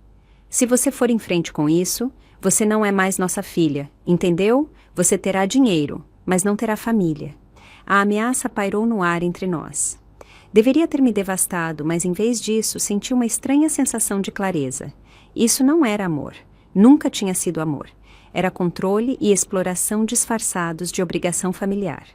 Se você for em frente com isso, você não é mais nossa filha, entendeu? Você terá dinheiro, mas não terá família. A ameaça pairou no ar entre nós. Deveria ter me devastado, mas em vez disso, senti uma estranha sensação de clareza. Isso não era amor. Nunca tinha sido amor. Era controle e exploração disfarçados de obrigação familiar.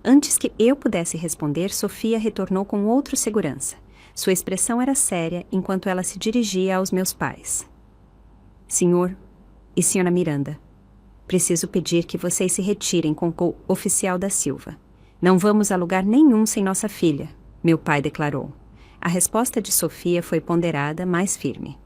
Antes que eu pudesse responder, Sofia retornou com outro segurança. Sua expressão era séria enquanto ela se dirigia aos meus pais. Senhor e senhora Miranda, preciso pedir que vocês se retirem com o oficial da Silva. Não vamos a lugar nenhum sem nossa filha, meu pai declarou. A resposta de Sofia foi ponderada, mas firme.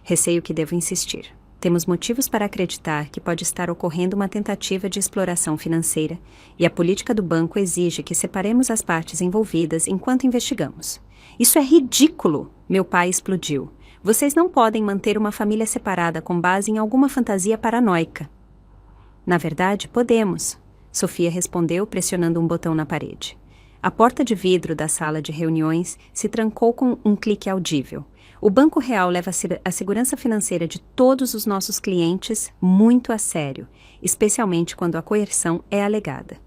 Receio que devo insistir. Temos motivos para acreditar que pode estar ocorrendo uma tentativa de exploração financeira e a política do banco exige que separemos as partes envolvidas enquanto investigamos. Isso é ridículo! Meu pai explodiu. Vocês não podem manter uma família separada com base em alguma fantasia paranoica. Na verdade, podemos, Sofia respondeu pressionando um botão na parede. A porta de vidro da sala de reuniões se trancou com um clique audível. O Banco Real leva a segurança financeira de todos os nossos clientes muito a sério, especialmente quando a coerção é alegada.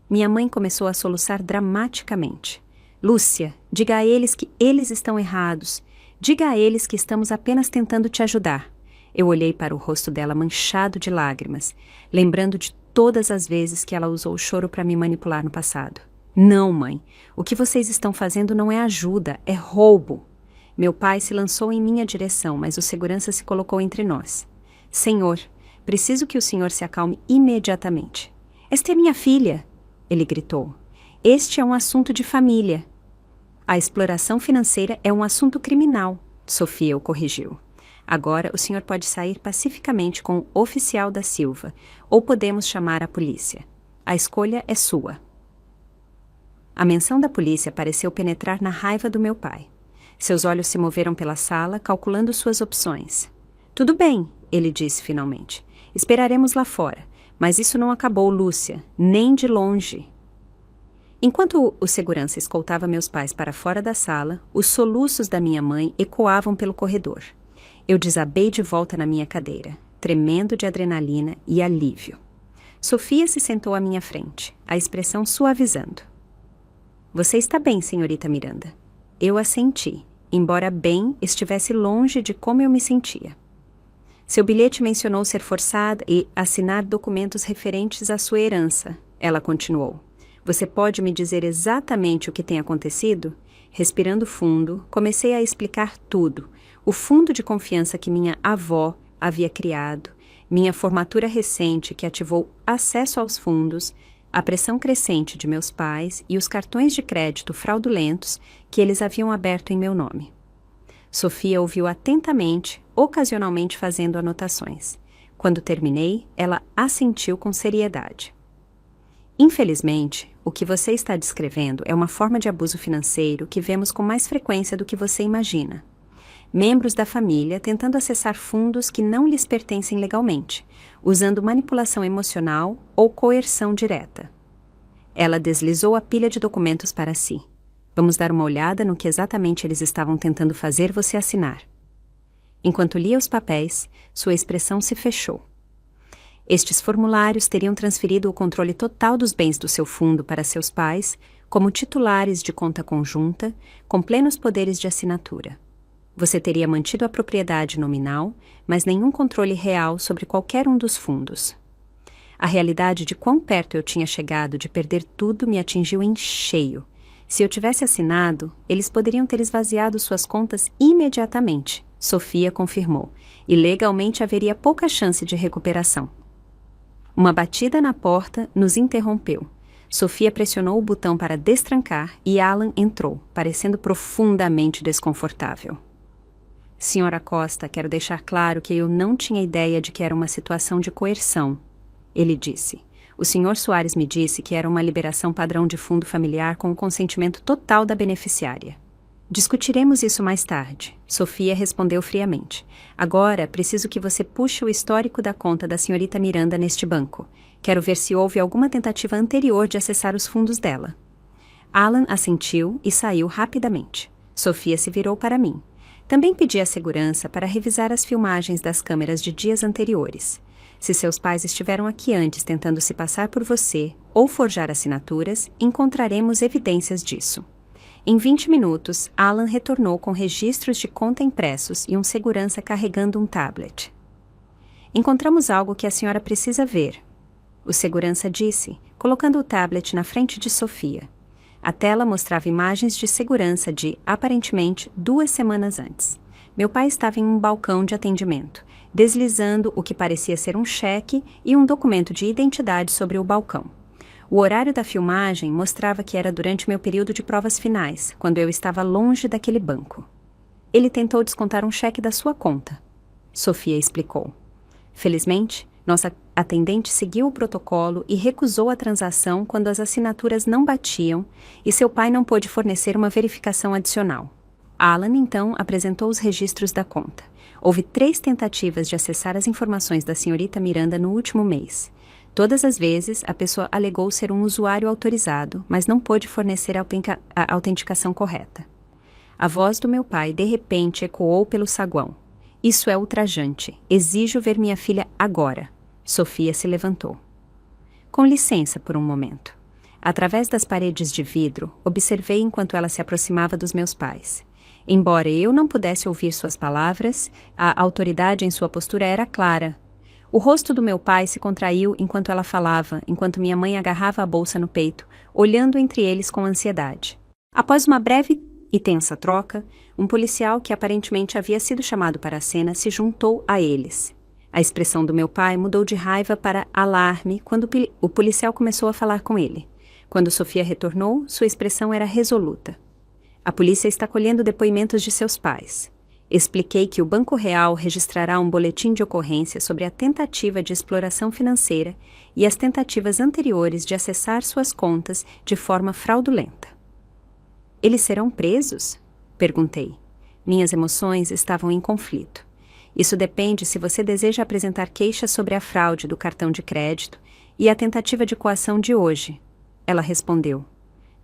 Minha mãe começou a soluçar dramaticamente. Lúcia, diga a eles que eles estão errados. Diga a eles que estamos apenas tentando te ajudar. Eu olhei para o rosto dela manchado de lágrimas, lembrando de todas as vezes que ela usou o choro para me manipular no passado. Não, mãe. O que vocês estão fazendo não é ajuda, é roubo. Meu pai se lançou em minha direção, mas o segurança se colocou entre nós. Senhor, preciso que o senhor se acalme imediatamente. Esta é minha filha, ele gritou. Este é um assunto de família. A exploração financeira é um assunto criminal, Sofia o corrigiu. Agora o senhor pode sair pacificamente com o oficial da Silva, ou podemos chamar a polícia. A escolha é sua. A menção da polícia pareceu penetrar na raiva do meu pai. Seus olhos se moveram pela sala, calculando suas opções. Tudo bem, ele disse finalmente. Esperaremos lá fora. Mas isso não acabou, Lúcia, nem de longe. Enquanto o segurança escoltava meus pais para fora da sala, os soluços da minha mãe ecoavam pelo corredor. Eu desabei de volta na minha cadeira, tremendo de adrenalina e alívio. Sofia se sentou à minha frente, a expressão suavizando. Você está bem, senhorita Miranda. Eu assenti, embora bem estivesse longe de como eu me sentia. Seu bilhete mencionou ser forçada e assinar documentos referentes à sua herança, ela continuou. Você pode me dizer exatamente o que tem acontecido? Respirando fundo, comecei a explicar tudo. O fundo de confiança que minha avó havia criado, minha formatura recente que ativou acesso aos fundos, a pressão crescente de meus pais e os cartões de crédito fraudulentos que eles haviam aberto em meu nome. Sofia ouviu atentamente, ocasionalmente fazendo anotações. Quando terminei, ela assentiu com seriedade. Infelizmente, o que você está descrevendo é uma forma de abuso financeiro que vemos com mais frequência do que você imagina. Membros da família tentando acessar fundos que não lhes pertencem legalmente, usando manipulação emocional ou coerção direta. Ela deslizou a pilha de documentos para si. Vamos dar uma olhada no que exatamente eles estavam tentando fazer você assinar. Enquanto lia os papéis, sua expressão se fechou. Estes formulários teriam transferido o controle total dos bens do seu fundo para seus pais, como titulares de conta conjunta, com plenos poderes de assinatura. Você teria mantido a propriedade nominal, mas nenhum controle real sobre qualquer um dos fundos. A realidade de quão perto eu tinha chegado de perder tudo me atingiu em cheio. Se eu tivesse assinado, eles poderiam ter esvaziado suas contas imediatamente, Sofia confirmou, e legalmente haveria pouca chance de recuperação. Uma batida na porta nos interrompeu. Sofia pressionou o botão para destrancar e Alan entrou, parecendo profundamente desconfortável. Senhora Costa, quero deixar claro que eu não tinha ideia de que era uma situação de coerção, ele disse. O Sr. Soares me disse que era uma liberação padrão de fundo familiar com o consentimento total da beneficiária. Discutiremos isso mais tarde, Sofia respondeu friamente. Agora, preciso que você puxe o histórico da conta da senhorita Miranda neste banco. Quero ver se houve alguma tentativa anterior de acessar os fundos dela. Alan assentiu e saiu rapidamente. Sofia se virou para mim. Também pedi à segurança para revisar as filmagens das câmeras de dias anteriores. Se seus pais estiveram aqui antes tentando se passar por você ou forjar assinaturas, encontraremos evidências disso. Em 20 minutos, Alan retornou com registros de conta impressos e um segurança carregando um tablet. Encontramos algo que a senhora precisa ver, o segurança disse, colocando o tablet na frente de Sofia. A tela mostrava imagens de segurança de, aparentemente, 2 semanas antes. Meu pai estava em um balcão de atendimento, deslizando o que parecia ser um cheque e um documento de identidade sobre o balcão. O horário da filmagem mostrava que era durante meu período de provas finais, quando eu estava longe daquele banco. Ele tentou descontar um cheque da sua conta, Sofia explicou. Felizmente, nossa atendente seguiu o protocolo e recusou a transação quando as assinaturas não batiam e seu pai não pôde fornecer uma verificação adicional. Alan, então, apresentou os registros da conta. Houve 3 tentativas de acessar as informações da senhorita Miranda no último mês. Todas as vezes, a pessoa alegou ser um usuário autorizado, mas não pôde fornecer a autenticação correta. A voz do meu pai, de repente, ecoou pelo saguão. Isso é ultrajante. Exijo ver minha filha agora. Sofia se levantou. Com licença por um momento. Através das paredes de vidro, observei enquanto ela se aproximava dos meus pais. Embora eu não pudesse ouvir suas palavras, a autoridade em sua postura era clara. O rosto do meu pai se contraiu enquanto ela falava, enquanto minha mãe agarrava a bolsa no peito, olhando entre eles com ansiedade. Após uma breve e tensa troca, um policial que aparentemente havia sido chamado para a cena se juntou a eles. A expressão do meu pai mudou de raiva para alarme quando o policial começou a falar com ele. Quando Sofia retornou, sua expressão era resoluta. A polícia está colhendo depoimentos de seus pais. Expliquei que o Banco Real registrará um boletim de ocorrência sobre a tentativa de exploração financeira e as tentativas anteriores de acessar suas contas de forma fraudulenta. Eles serão presos? Perguntei. Minhas emoções estavam em conflito. Isso depende se você deseja apresentar queixas sobre a fraude do cartão de crédito e a tentativa de coação de hoje. Ela respondeu.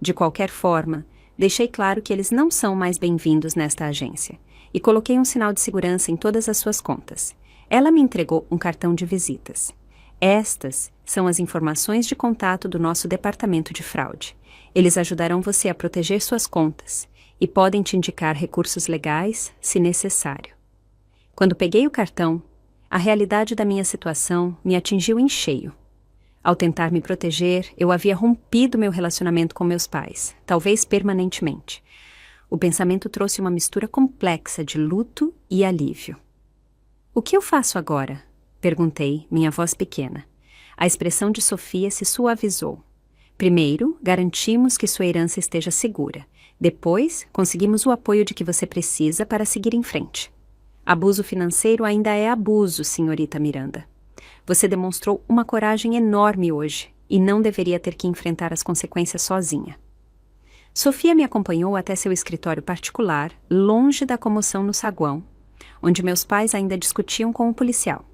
De qualquer forma, deixei claro que eles não são mais bem-vindos nesta agência e coloquei um sinal de segurança em todas as suas contas. Ela me entregou um cartão de visitas. Estas são as informações de contato do nosso departamento de fraude. Eles ajudarão você a proteger suas contas e podem te indicar recursos legais, se necessário. Quando peguei o cartão, a realidade da minha situação me atingiu em cheio. Ao tentar me proteger, eu havia rompido meu relacionamento com meus pais, talvez permanentemente. O pensamento trouxe uma mistura complexa de luto e alívio. O que eu faço agora? Perguntei, minha voz pequena. A expressão de Sofia se suavizou. Primeiro, garantimos que sua herança esteja segura. Depois, conseguimos o apoio de que você precisa para seguir em frente. Abuso financeiro ainda é abuso, senhorita Miranda. Você demonstrou uma coragem enorme hoje e não deveria ter que enfrentar as consequências sozinha. Sofia me acompanhou até seu escritório particular, longe da comoção no saguão, onde meus pais ainda discutiam com o policial.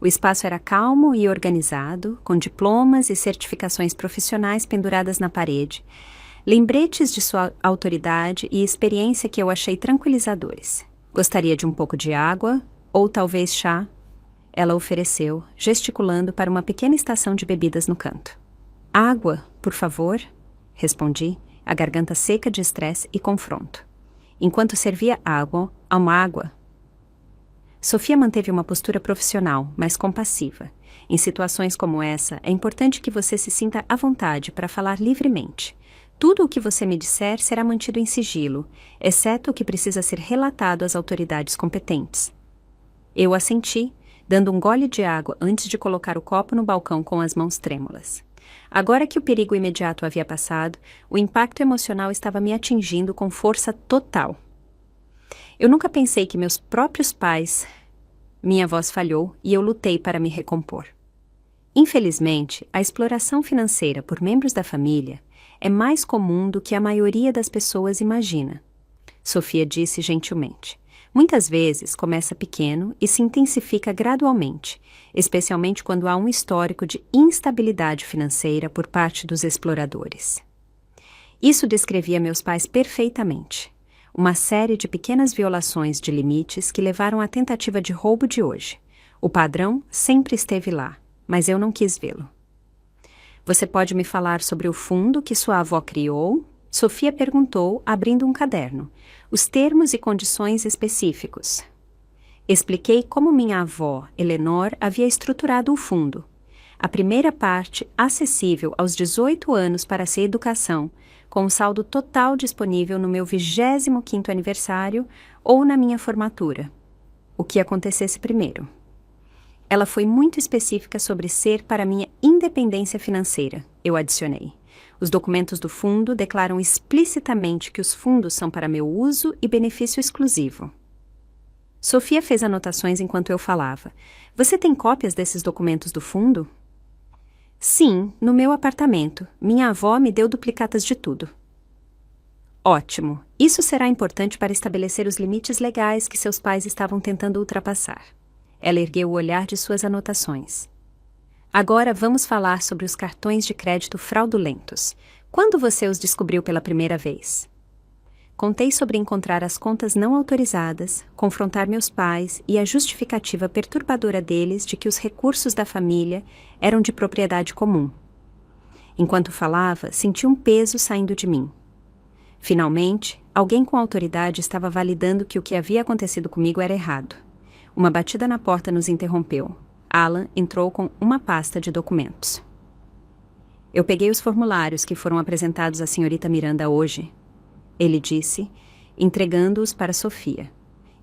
O espaço era calmo e organizado, com diplomas e certificações profissionais penduradas na parede, lembretes de sua autoridade e experiência que eu achei tranquilizadores. Gostaria de um pouco de água, ou talvez chá? Ela ofereceu, gesticulando para uma pequena estação de bebidas no canto. Água, por favor? Respondi, a garganta seca de estresse e confronto. Enquanto servia água, Sofia manteve uma postura profissional, mas compassiva. Em situações como essa, é importante que você se sinta à vontade para falar livremente. Tudo o que você me disser será mantido em sigilo, exceto o que precisa ser relatado às autoridades competentes. Eu assenti, dando um gole de água antes de colocar o copo no balcão com as mãos trêmulas. Agora que o perigo imediato havia passado, o impacto emocional estava me atingindo com força total. Eu nunca pensei que meus próprios pais... Minha voz falhou e eu lutei para me recompor. Infelizmente, a exploração financeira por membros da família é mais comum do que a maioria das pessoas imagina. Sofia disse gentilmente. Muitas vezes começa pequeno e se intensifica gradualmente, especialmente quando há um histórico de instabilidade financeira por parte dos exploradores. Isso descrevia meus pais perfeitamente. Uma série de pequenas violações de limites que levaram à tentativa de roubo de hoje. O padrão sempre esteve lá, mas eu não quis vê-lo. Você pode me falar sobre o fundo que sua avó criou? Sofia perguntou, abrindo um caderno. Os termos e condições específicos. Expliquei como minha avó, Eleanor, havia estruturado o fundo. A primeira parte, acessível aos 18 anos para sua educação, com o saldo total disponível no meu 25º aniversário ou na minha formatura, o que acontecesse primeiro. Ela foi muito específica sobre ser para minha independência financeira, eu adicionei. Os documentos do fundo declaram explicitamente que os fundos são para meu uso e benefício exclusivo. Sofia fez anotações enquanto eu falava. Você tem cópias desses documentos do fundo? Sim, no meu apartamento. Minha avó me deu duplicatas de tudo. Ótimo. Isso será importante para estabelecer os limites legais que seus pais estavam tentando ultrapassar. Ela ergueu o olhar de suas anotações. Agora vamos falar sobre os cartões de crédito fraudulentos. Quando você os descobriu pela primeira vez? Contei sobre encontrar as contas não autorizadas, confrontar meus pais e a justificativa perturbadora deles de que os recursos da família eram de propriedade comum. Enquanto falava, senti um peso saindo de mim. Finalmente, alguém com autoridade estava validando que o que havia acontecido comigo era errado. Uma batida na porta nos interrompeu. Alan entrou com uma pasta de documentos. Eu peguei os formulários que foram apresentados à senhorita Miranda hoje, ele disse, entregando-os para Sofia.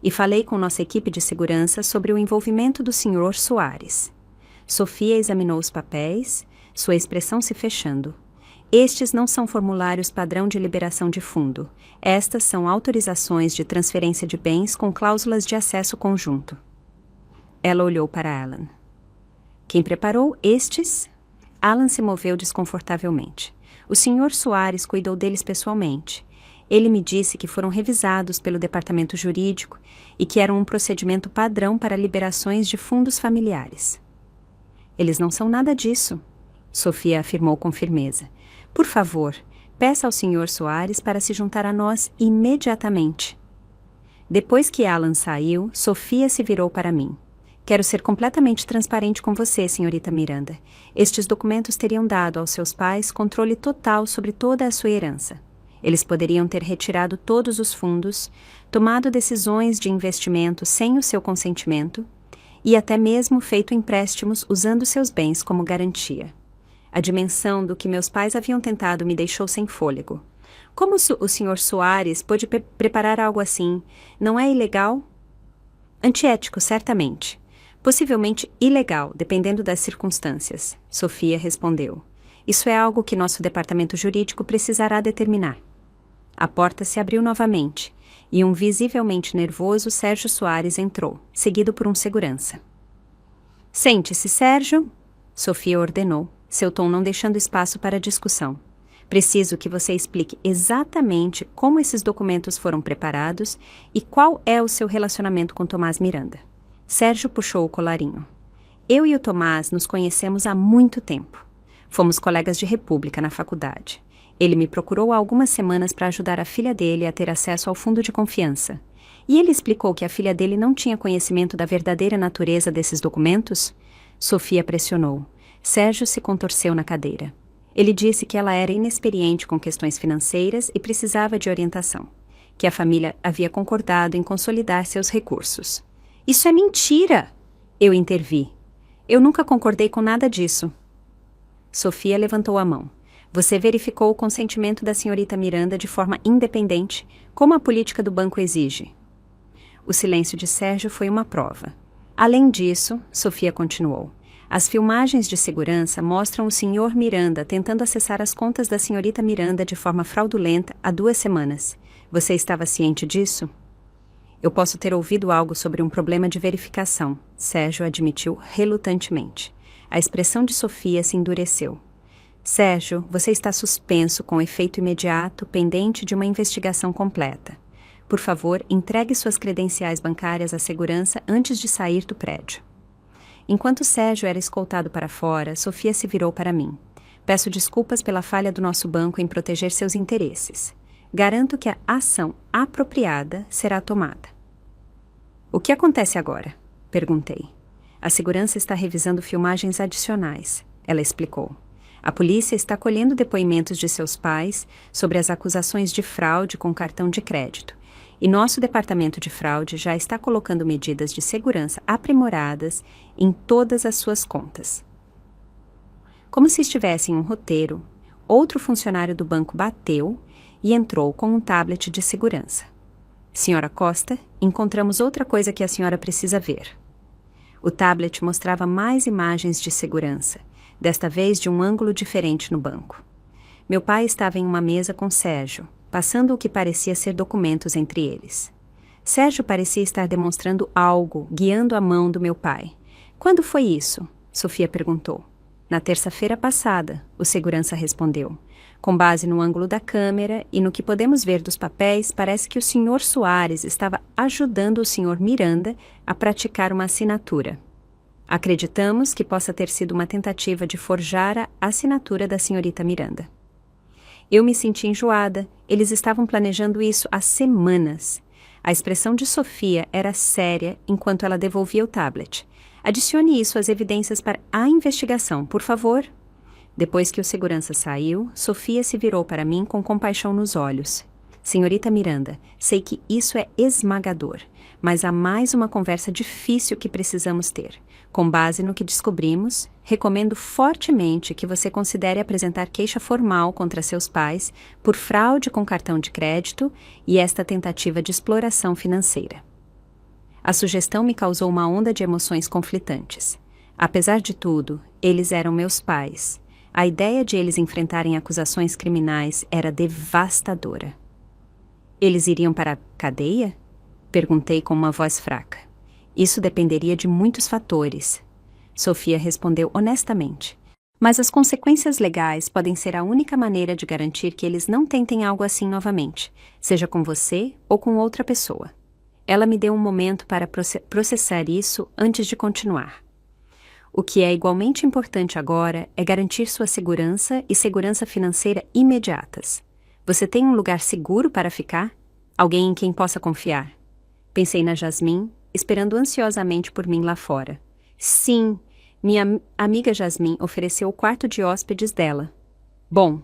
E falei com nossa equipe de segurança sobre o envolvimento do Sr. Soares. Sofia examinou os papéis, sua expressão se fechando. Estes não são formulários padrão de liberação de fundo. Estas são autorizações de transferência de bens com cláusulas de acesso conjunto. Ela olhou para Alan. Quem preparou estes? Alan se moveu desconfortavelmente. O Sr. Soares cuidou deles pessoalmente. Ele me disse que foram revisados pelo departamento jurídico e que eram um procedimento padrão para liberações de fundos familiares. Eles não são nada disso, Sofia afirmou com firmeza. Por favor, peça ao Sr. Soares para se juntar a nós imediatamente. Depois que Alan saiu, Sofia se virou para mim. Quero ser completamente transparente com você, senhorita Miranda. Estes documentos teriam dado aos seus pais controle total sobre toda a sua herança. Eles poderiam ter retirado todos os fundos, tomado decisões de investimento sem o seu consentimento e até mesmo feito empréstimos usando seus bens como garantia. A dimensão do que meus pais haviam tentado me deixou sem fôlego. Como o Sr. Soares pôde preparar algo assim? Não é ilegal? Antiético, certamente. Possivelmente ilegal, dependendo das circunstâncias, Sofia respondeu. Isso é algo que nosso departamento jurídico precisará determinar. A porta se abriu novamente, e um visivelmente nervoso Sérgio Soares entrou, seguido por um segurança. Sente-se, Sérgio, Sofia ordenou, seu tom não deixando espaço para discussão. Preciso que você explique exatamente como esses documentos foram preparados e qual é o seu relacionamento com Tomás Miranda. Sérgio puxou o colarinho. Eu e o Tomás nos conhecemos há muito tempo. Fomos colegas de república na faculdade. Ele me procurou há algumas semanas para ajudar a filha dele a ter acesso ao fundo de confiança. E ele explicou que a filha dele não tinha conhecimento da verdadeira natureza desses documentos? Sofia pressionou. Sérgio se contorceu na cadeira. Ele disse que ela era inexperiente com questões financeiras e precisava de orientação. Que a família havia concordado em consolidar seus recursos. Isso é mentira! Eu intervi. Eu nunca concordei com nada disso. Sofia levantou a mão. Você verificou o consentimento da senhorita Miranda de forma independente, como a política do banco exige. O silêncio de Sérgio foi uma prova. Além disso, Sofia continuou, as filmagens de segurança mostram o Sr. Miranda tentando acessar as contas da senhorita Miranda de forma fraudulenta há 2 semanas. Você estava ciente disso? Eu posso ter ouvido algo sobre um problema de verificação, Sérgio admitiu relutantemente. A expressão de Sofia se endureceu. Sérgio, você está suspenso com efeito imediato, pendente de uma investigação completa. Por favor, entregue suas credenciais bancárias à segurança antes de sair do prédio. Enquanto Sérgio era escoltado para fora, Sofia se virou para mim. Peço desculpas pela falha do nosso banco em proteger seus interesses. Garanto que a ação apropriada será tomada. O que acontece agora? Perguntei. A segurança está revisando filmagens adicionais, ela explicou. A polícia está colhendo depoimentos de seus pais sobre as acusações de fraude com cartão de crédito. E nosso departamento de fraude já está colocando medidas de segurança aprimoradas em todas as suas contas. Como se estivesse em um roteiro, outro funcionário do banco bateu e entrou com um tablet de segurança. Senhora Costa, encontramos outra coisa que a senhora precisa ver. O tablet mostrava mais imagens de segurança, desta vez de um ângulo diferente no banco. Meu pai estava em uma mesa com Sérgio, passando o que parecia ser documentos entre eles. Sérgio parecia estar demonstrando algo, guiando a mão do meu pai. Quando foi isso? Sofia perguntou. Na terça-feira passada, o segurança respondeu. Com base no ângulo da câmera e no que podemos ver dos papéis, parece que o Sr. Soares estava ajudando o Sr. Miranda a praticar uma assinatura. Acreditamos que possa ter sido uma tentativa de forjar a assinatura da senhorita Miranda. Eu me senti enjoada. Eles estavam planejando isso há semanas. A expressão de Sofia era séria enquanto ela devolvia o tablet. Adicione isso às evidências para a investigação, por favor. Depois que o segurança saiu, Sofia se virou para mim com compaixão nos olhos. Senhorita Miranda, sei que isso é esmagador, mas há mais uma conversa difícil que precisamos ter. Com base no que descobrimos, recomendo fortemente que você considere apresentar queixa formal contra seus pais por fraude com cartão de crédito e esta tentativa de exploração financeira. A sugestão me causou uma onda de emoções conflitantes. Apesar de tudo, eles eram meus pais. A ideia de eles enfrentarem acusações criminais era devastadora. Eles iriam para a cadeia? Perguntei com uma voz fraca. Isso dependeria de muitos fatores. Sofia respondeu honestamente. Mas as consequências legais podem ser a única maneira de garantir que eles não tentem algo assim novamente, seja com você ou com outra pessoa. Ela me deu um momento para processar isso antes de continuar. O que é igualmente importante agora é garantir sua segurança e segurança financeira imediatas. Você tem um lugar seguro para ficar? Alguém em quem possa confiar? Pensei na Jasmine, esperando ansiosamente por mim lá fora. Sim, minha amiga Jasmine ofereceu o quarto de hóspedes dela. Bom,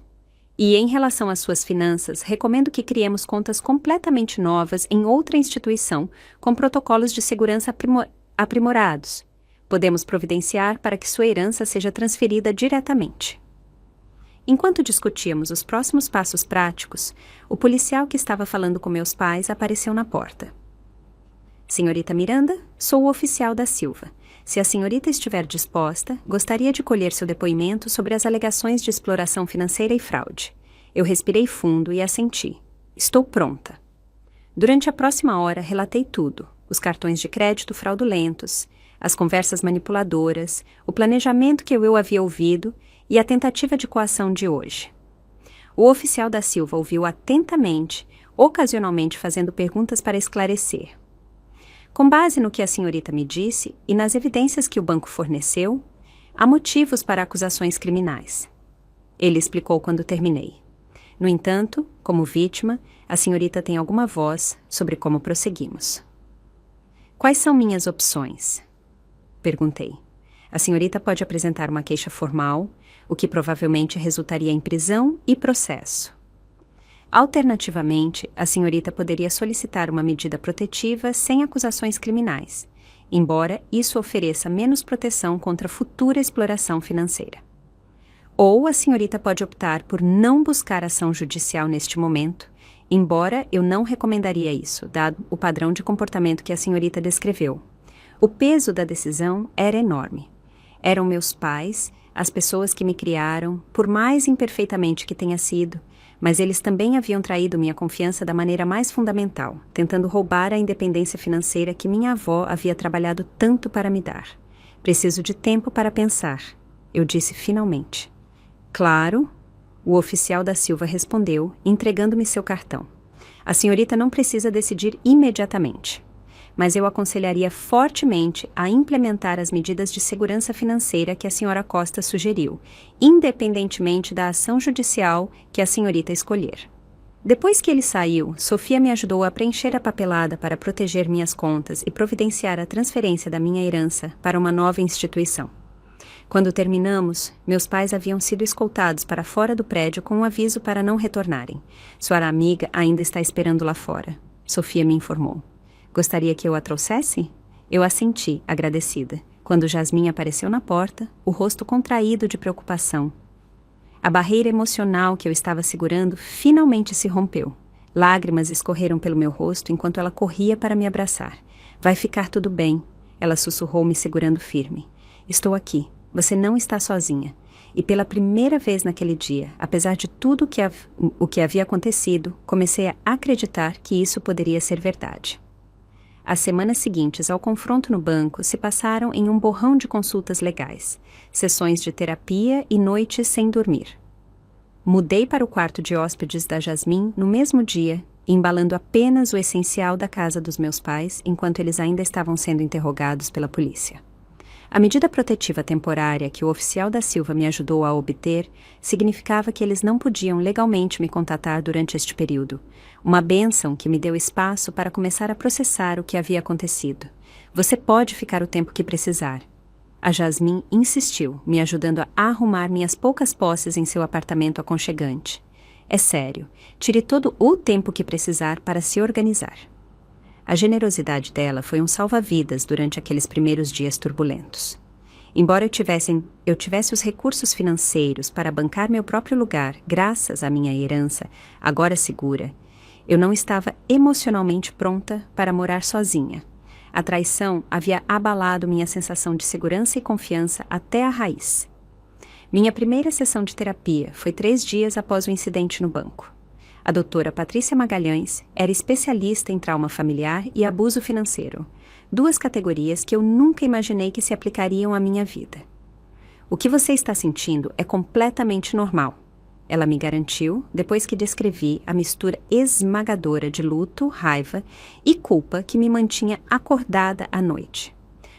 e em relação às suas finanças, recomendo que criemos contas completamente novas em outra instituição, com protocolos de segurança aprimorados. Podemos providenciar para que sua herança seja transferida diretamente. Enquanto discutíamos os próximos passos práticos, o policial que estava falando com meus pais apareceu na porta. Senhorita Miranda, sou o oficial da Silva. Se a senhorita estiver disposta, gostaria de colher seu depoimento sobre as alegações de exploração financeira e fraude. Eu respirei fundo e assenti. Estou pronta. Durante a próxima hora, relatei tudo. Os cartões de crédito fraudulentos, as conversas manipuladoras, o planejamento que eu havia ouvido e a tentativa de coação de hoje. O oficial da Silva ouviu atentamente, ocasionalmente fazendo perguntas para esclarecer. Com base no que a senhorita me disse e nas evidências que o banco forneceu, há motivos para acusações criminais. Ele explicou quando terminei. No entanto, como vítima, a senhorita tem alguma voz sobre como prosseguimos. Quais são minhas opções? Perguntei. A senhorita pode apresentar uma queixa formal, o que provavelmente resultaria em prisão e processo. Alternativamente, a senhorita poderia solicitar uma medida protetiva sem acusações criminais, embora isso ofereça menos proteção contra futura exploração financeira. Ou a senhorita pode optar por não buscar ação judicial neste momento, embora eu não recomendaria isso, dado o padrão de comportamento que a senhorita descreveu. O peso da decisão era enorme. Eram meus pais, as pessoas que me criaram, por mais imperfeitamente que tenha sido, mas eles também haviam traído minha confiança da maneira mais fundamental, tentando roubar a independência financeira que minha avó havia trabalhado tanto para me dar. Preciso de tempo para pensar, eu disse finalmente. Claro, o oficial da Silva respondeu, entregando-me seu cartão. A senhorita não precisa decidir imediatamente, mas eu aconselharia fortemente a implementar as medidas de segurança financeira que a senhora Costa sugeriu, independentemente da ação judicial que a senhorita escolher. Depois que ele saiu, Sofia me ajudou a preencher a papelada para proteger minhas contas e providenciar a transferência da minha herança para uma nova instituição. Quando terminamos, meus pais haviam sido escoltados para fora do prédio com um aviso para não retornarem. Sua amiga ainda está esperando lá fora, Sofia me informou. Gostaria que eu a trouxesse? Eu assenti, agradecida, quando Jasmine apareceu na porta, o rosto contraído de preocupação. A barreira emocional que eu estava segurando finalmente se rompeu. Lágrimas escorreram pelo meu rosto enquanto ela corria para me abraçar. Vai ficar tudo bem, ela sussurrou me segurando firme. Estou aqui, você não está sozinha. E pela primeira vez naquele dia, apesar de tudo o que havia acontecido, comecei a acreditar que isso poderia ser verdade. As semanas seguintes ao confronto no banco se passaram em um borrão de consultas legais, sessões de terapia e noites sem dormir. Mudei para o quarto de hóspedes da Jasmine no mesmo dia, embalando apenas o essencial da casa dos meus pais enquanto eles ainda estavam sendo interrogados pela polícia. A medida protetiva temporária que o oficial da Silva me ajudou a obter significava que eles não podiam legalmente me contatar durante este período, uma bênção que me deu espaço para começar a processar o que havia acontecido. Você pode ficar o tempo que precisar. A Jasmine insistiu, me ajudando a arrumar minhas poucas posses em seu apartamento aconchegante. É sério, tire todo o tempo que precisar para se organizar. A generosidade dela foi um salva-vidas durante aqueles primeiros dias turbulentos. Embora eu tivesse os recursos financeiros para bancar meu próprio lugar, graças à minha herança, agora segura, eu não estava emocionalmente pronta para morar sozinha. A traição havia abalado minha sensação de segurança e confiança até a raiz. Minha primeira sessão de terapia foi 3 dias após o incidente no banco. A doutora Patrícia Magalhães era especialista em trauma familiar e abuso financeiro, 2 categorias que eu nunca imaginei que se aplicariam à minha vida. O que você está sentindo é completamente normal, ela me garantiu depois que descrevi a mistura esmagadora de luto, raiva e culpa que me mantinha acordada à noite.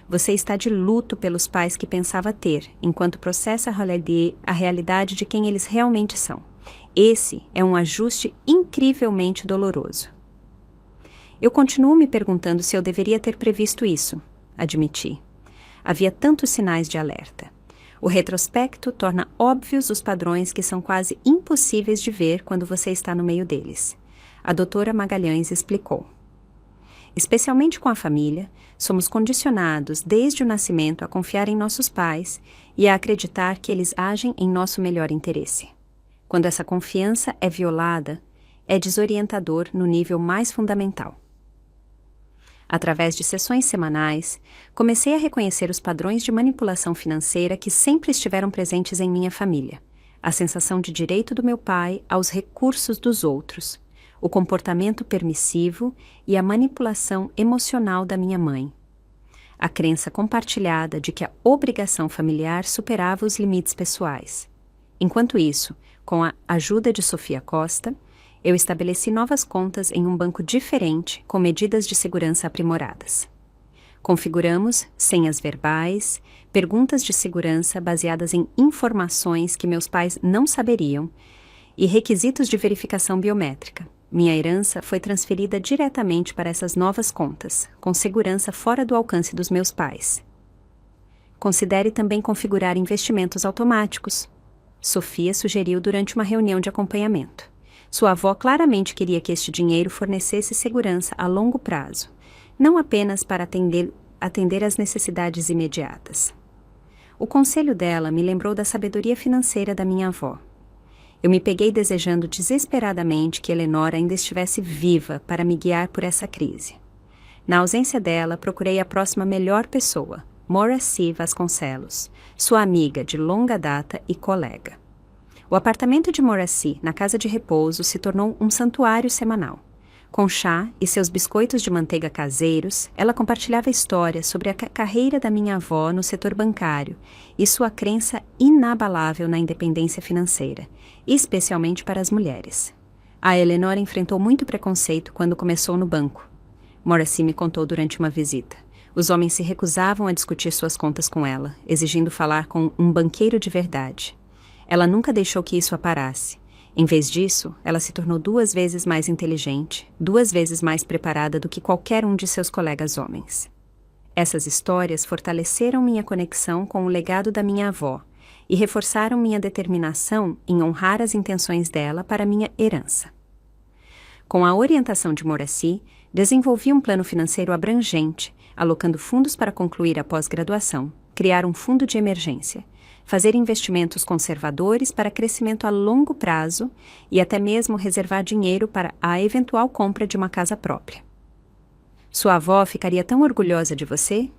Você está de luto pelos pais que pensava ter, enquanto processa a realidade de quem eles realmente são. Esse é um ajuste incrivelmente doloroso. Eu continuo me perguntando se eu deveria ter previsto isso, admiti. Havia tantos sinais de alerta. O retrospecto torna óbvios os padrões que são quase impossíveis de ver quando você está no meio deles. A doutora Magalhães explicou. Especialmente com a família, somos condicionados desde o nascimento a confiar em nossos pais e a acreditar que eles agem em nosso melhor interesse. Quando essa confiança é violada, é desorientador no nível mais fundamental. Através de sessões semanais, comecei a reconhecer os padrões de manipulação financeira que sempre estiveram presentes em minha família, a sensação de direito do meu pai aos recursos dos outros, o comportamento permissivo e a manipulação emocional da minha mãe. A crença compartilhada de que a obrigação familiar superava os limites pessoais. Enquanto isso, com a ajuda de Sofia Costa, eu estabeleci novas contas em um banco diferente com medidas de segurança aprimoradas. Configuramos senhas verbais, perguntas de segurança baseadas em informações que meus pais não saberiam e requisitos de verificação biométrica. Minha herança foi transferida diretamente para essas novas contas, com segurança fora do alcance dos meus pais. Considere também configurar investimentos automáticos. Sofia sugeriu durante uma reunião de acompanhamento. Sua avó claramente queria que este dinheiro fornecesse segurança a longo prazo, não apenas para atender às necessidades imediatas. O conselho dela me lembrou da sabedoria financeira da minha avó. Eu me peguei desejando desesperadamente que Eleonora ainda estivesse viva para me guiar por essa crise. Na ausência dela, procurei a próxima melhor pessoa, Moraci Vasconcelos, sua amiga de longa data e colega. O apartamento de Moraci, na casa de repouso, se tornou um santuário semanal. Com chá e seus biscoitos de manteiga caseiros, ela compartilhava histórias sobre a carreira da minha avó no setor bancário e sua crença inabalável na independência financeira, especialmente para as mulheres. A Eleonora enfrentou muito preconceito quando começou no banco. Moraci me contou durante uma visita. Os homens se recusavam a discutir suas contas com ela, exigindo falar com um banqueiro de verdade. Ela nunca deixou que isso a parasse. Em vez disso, ela se tornou 2 vezes mais inteligente, 2 vezes mais preparada do que qualquer um de seus colegas homens. Essas histórias fortaleceram minha conexão com o legado da minha avó e reforçaram minha determinação em honrar as intenções dela para minha herança. Com a orientação de Moraci, desenvolvi um plano financeiro abrangente, alocando fundos para concluir a pós-graduação, criar um fundo de emergência, fazer investimentos conservadores para crescimento a longo prazo e até mesmo reservar dinheiro para a eventual compra de uma casa própria. Sua avó ficaria tão orgulhosa de você?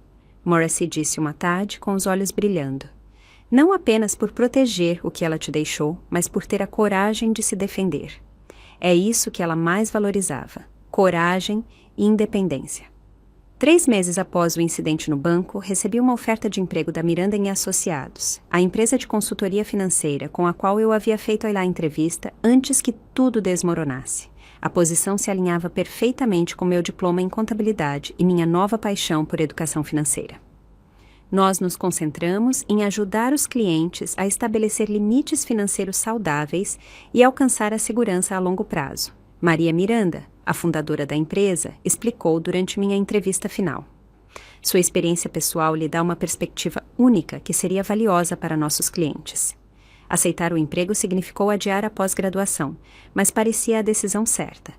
Morrissey disse uma tarde com os olhos brilhando. Não apenas por proteger o que ela te deixou, mas por ter a coragem de se defender. É isso que ela mais valorizava: coragem e independência. 3 meses após o incidente no banco, recebi uma oferta de emprego da Miranda & Associados, a empresa de consultoria financeira com a qual eu havia feito a entrevista antes que tudo desmoronasse. A posição se alinhava perfeitamente com meu diploma em contabilidade e minha nova paixão por educação financeira. Nós nos concentramos em ajudar os clientes a estabelecer limites financeiros saudáveis e alcançar a segurança a longo prazo. Maria Miranda, a fundadora da empresa, explicou durante minha entrevista final. Sua experiência pessoal lhe dá uma perspectiva única que seria valiosa para nossos clientes. Aceitar o emprego significou adiar a pós-graduação, mas parecia a decisão certa.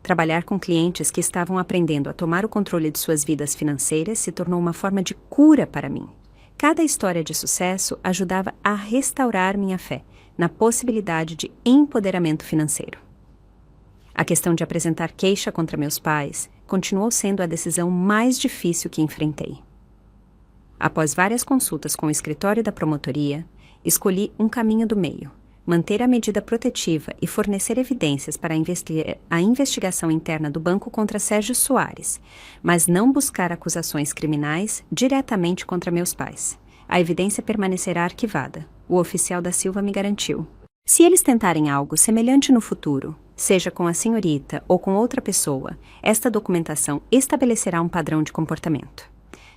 Trabalhar com clientes que estavam aprendendo a tomar o controle de suas vidas financeiras se tornou uma forma de cura para mim. Cada história de sucesso ajudava a restaurar minha fé na possibilidade de empoderamento financeiro. A questão de apresentar queixa contra meus pais continuou sendo a decisão mais difícil que enfrentei. Após várias consultas com o escritório da promotoria, escolhi um caminho do meio: manter a medida protetiva e fornecer evidências para a investigação interna do banco contra Sérgio Soares, mas não buscar acusações criminais diretamente contra meus pais. A evidência permanecerá arquivada, o oficial da Silva me garantiu. Se eles tentarem algo semelhante no futuro, seja com a senhorita ou com outra pessoa, esta documentação estabelecerá um padrão de comportamento.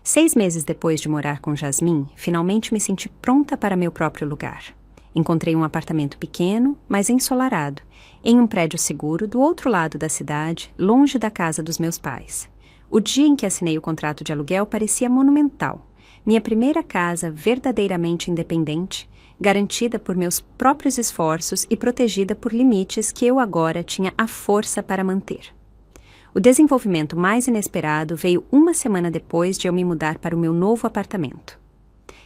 6 meses depois de morar com Jasmine, finalmente me senti pronta para meu próprio lugar. Encontrei um apartamento pequeno, mas ensolarado, em um prédio seguro do outro lado da cidade, longe da casa dos meus pais. O dia em que assinei o contrato de aluguel parecia monumental. Minha primeira casa verdadeiramente independente, garantida por meus próprios esforços e protegida por limites que eu agora tinha a força para manter. O desenvolvimento mais inesperado veio 1 semana depois de eu me mudar para o meu novo apartamento.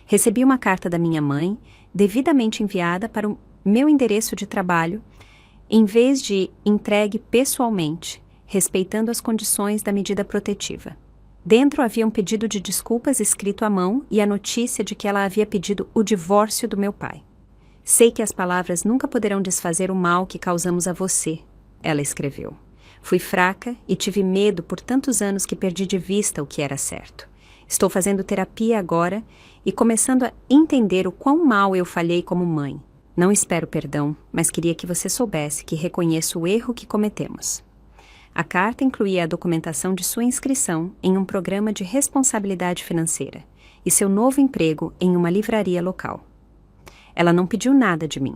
Recebi uma carta da minha mãe, devidamente enviada para o meu endereço de trabalho, em vez de entregue pessoalmente, respeitando as condições da medida protetiva. Dentro havia um pedido de desculpas escrito à mão e a notícia de que ela havia pedido o divórcio do meu pai. Sei que as palavras nunca poderão desfazer o mal que causamos a você, ela escreveu. Fui fraca e tive medo por tantos anos que perdi de vista o que era certo. Estou fazendo terapia agora e começando a entender o quão mal eu falhei como mãe. Não espero perdão, mas queria que você soubesse que reconheço o erro que cometemos. A carta incluía a documentação de sua inscrição em um programa de responsabilidade financeira e seu novo emprego em uma livraria local. Ela não pediu nada de mim.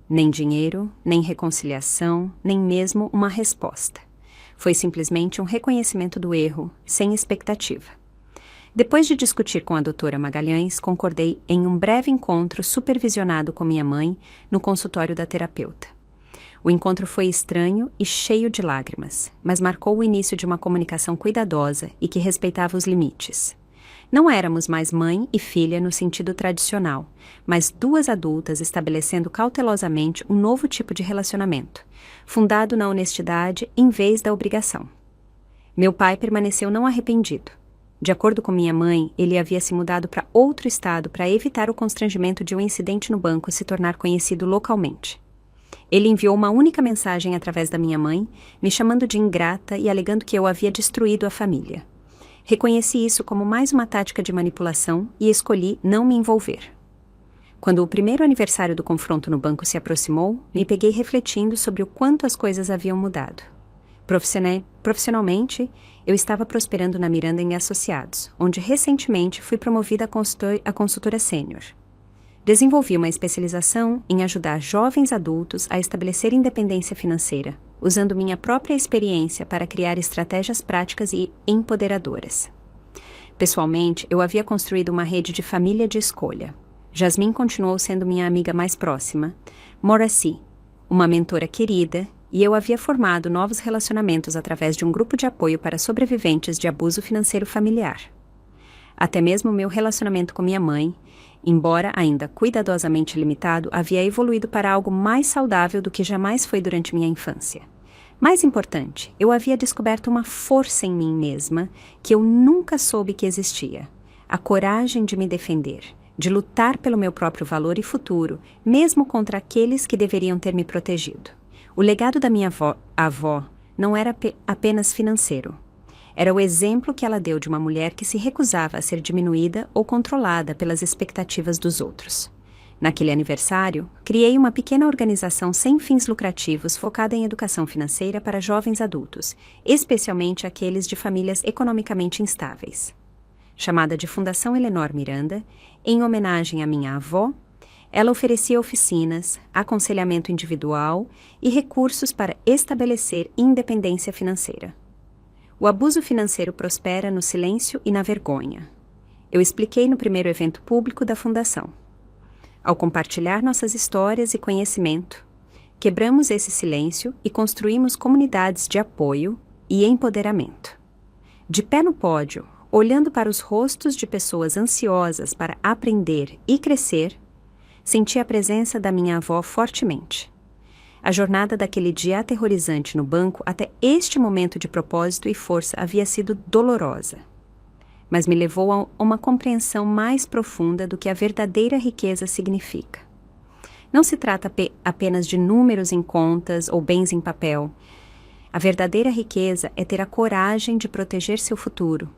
Nem dinheiro, nem reconciliação, nem mesmo uma resposta. Foi simplesmente um reconhecimento do erro, sem expectativa. Depois de discutir com a doutora Magalhães, concordei em um breve encontro supervisionado com minha mãe no consultório da terapeuta. O encontro foi estranho e cheio de lágrimas, mas marcou o início de uma comunicação cuidadosa e que respeitava os limites. Não éramos mais mãe e filha no sentido tradicional, mas 2 adultas estabelecendo cautelosamente um novo tipo de relacionamento, fundado na honestidade em vez da obrigação. Meu pai permaneceu não arrependido. De acordo com minha mãe, ele havia se mudado para outro estado para evitar o constrangimento de um incidente no banco se tornar conhecido localmente. Ele enviou uma única mensagem através da minha mãe, me chamando de ingrata e alegando que eu havia destruído a família. Reconheci isso como mais uma tática de manipulação e escolhi não me envolver. Quando o primeiro aniversário do confronto no banco se aproximou, me peguei refletindo sobre o quanto as coisas haviam mudado. Profissionalmente, eu estava prosperando na Miranda & Associados, onde recentemente fui promovida a consultora sênior. Desenvolvi uma especialização em ajudar jovens adultos a estabelecer independência financeira, usando minha própria experiência para criar estratégias práticas e empoderadoras. Pessoalmente, eu havia construído uma rede de família de escolha. Jasmine continuou sendo minha amiga mais próxima, Morrissey, uma mentora querida, e eu havia formado novos relacionamentos através de um grupo de apoio para sobreviventes de abuso financeiro familiar. Até mesmo meu relacionamento com minha mãe, embora ainda cuidadosamente limitado, havia evoluído para algo mais saudável do que jamais foi durante minha infância. Mais importante, eu havia descoberto uma força em mim mesma que eu nunca soube que existia. A coragem de me defender, de lutar pelo meu próprio valor e futuro, mesmo contra aqueles que deveriam ter me protegido. O legado da minha avó não era apenas financeiro. Era o exemplo que ela deu de uma mulher que se recusava a ser diminuída ou controlada pelas expectativas dos outros. Naquele aniversário, criei uma pequena organização sem fins lucrativos focada em educação financeira para jovens adultos, especialmente aqueles de famílias economicamente instáveis. Chamada de Fundação Eleanor Miranda, em homenagem à minha avó, ela oferecia oficinas, aconselhamento individual e recursos para estabelecer independência financeira. O abuso financeiro prospera no silêncio e na vergonha. Eu expliquei no primeiro evento público da Fundação. Ao compartilhar nossas histórias e conhecimento, quebramos esse silêncio e construímos comunidades de apoio e empoderamento. De pé no pódio, olhando para os rostos de pessoas ansiosas para aprender e crescer, senti a presença da minha avó fortemente. A jornada daquele dia aterrorizante no banco até este momento de propósito e força havia sido dolorosa, mas me levou a uma compreensão mais profunda do que a verdadeira riqueza significa. Não se trata apenas de números em contas ou bens em papel. A verdadeira riqueza é ter a coragem de proteger seu futuro,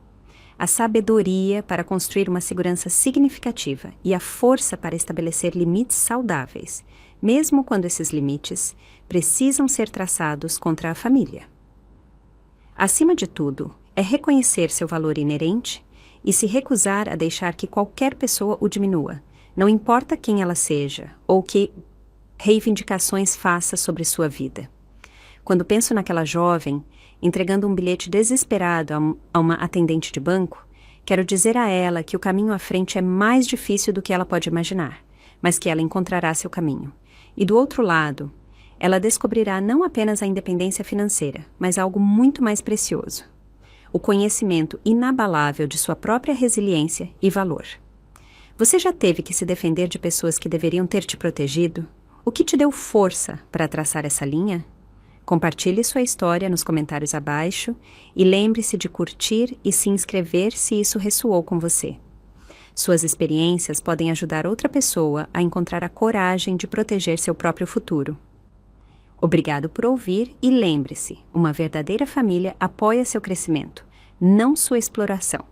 a sabedoria para construir uma segurança significativa e a força para estabelecer limites saudáveis, mesmo quando esses limites precisam ser traçados contra a família. Acima de tudo, é reconhecer seu valor inerente e se recusar a deixar que qualquer pessoa o diminua, não importa quem ela seja ou que reivindicações faça sobre sua vida. Quando penso naquela jovem entregando um bilhete desesperado a uma atendente de banco, quero dizer a ela que o caminho à frente é mais difícil do que ela pode imaginar, mas que ela encontrará seu caminho. E do outro lado, ela descobrirá não apenas a independência financeira, mas algo muito mais precioso: o conhecimento inabalável de sua própria resiliência e valor. Você já teve que se defender de pessoas que deveriam ter te protegido? O que te deu força para traçar essa linha? Compartilhe sua história nos comentários abaixo e lembre-se de curtir e se inscrever se isso ressoou com você. Suas experiências podem ajudar outra pessoa a encontrar a coragem de proteger seu próprio futuro. Obrigado por ouvir e lembre-se, uma verdadeira família apoia seu crescimento, não sua exploração.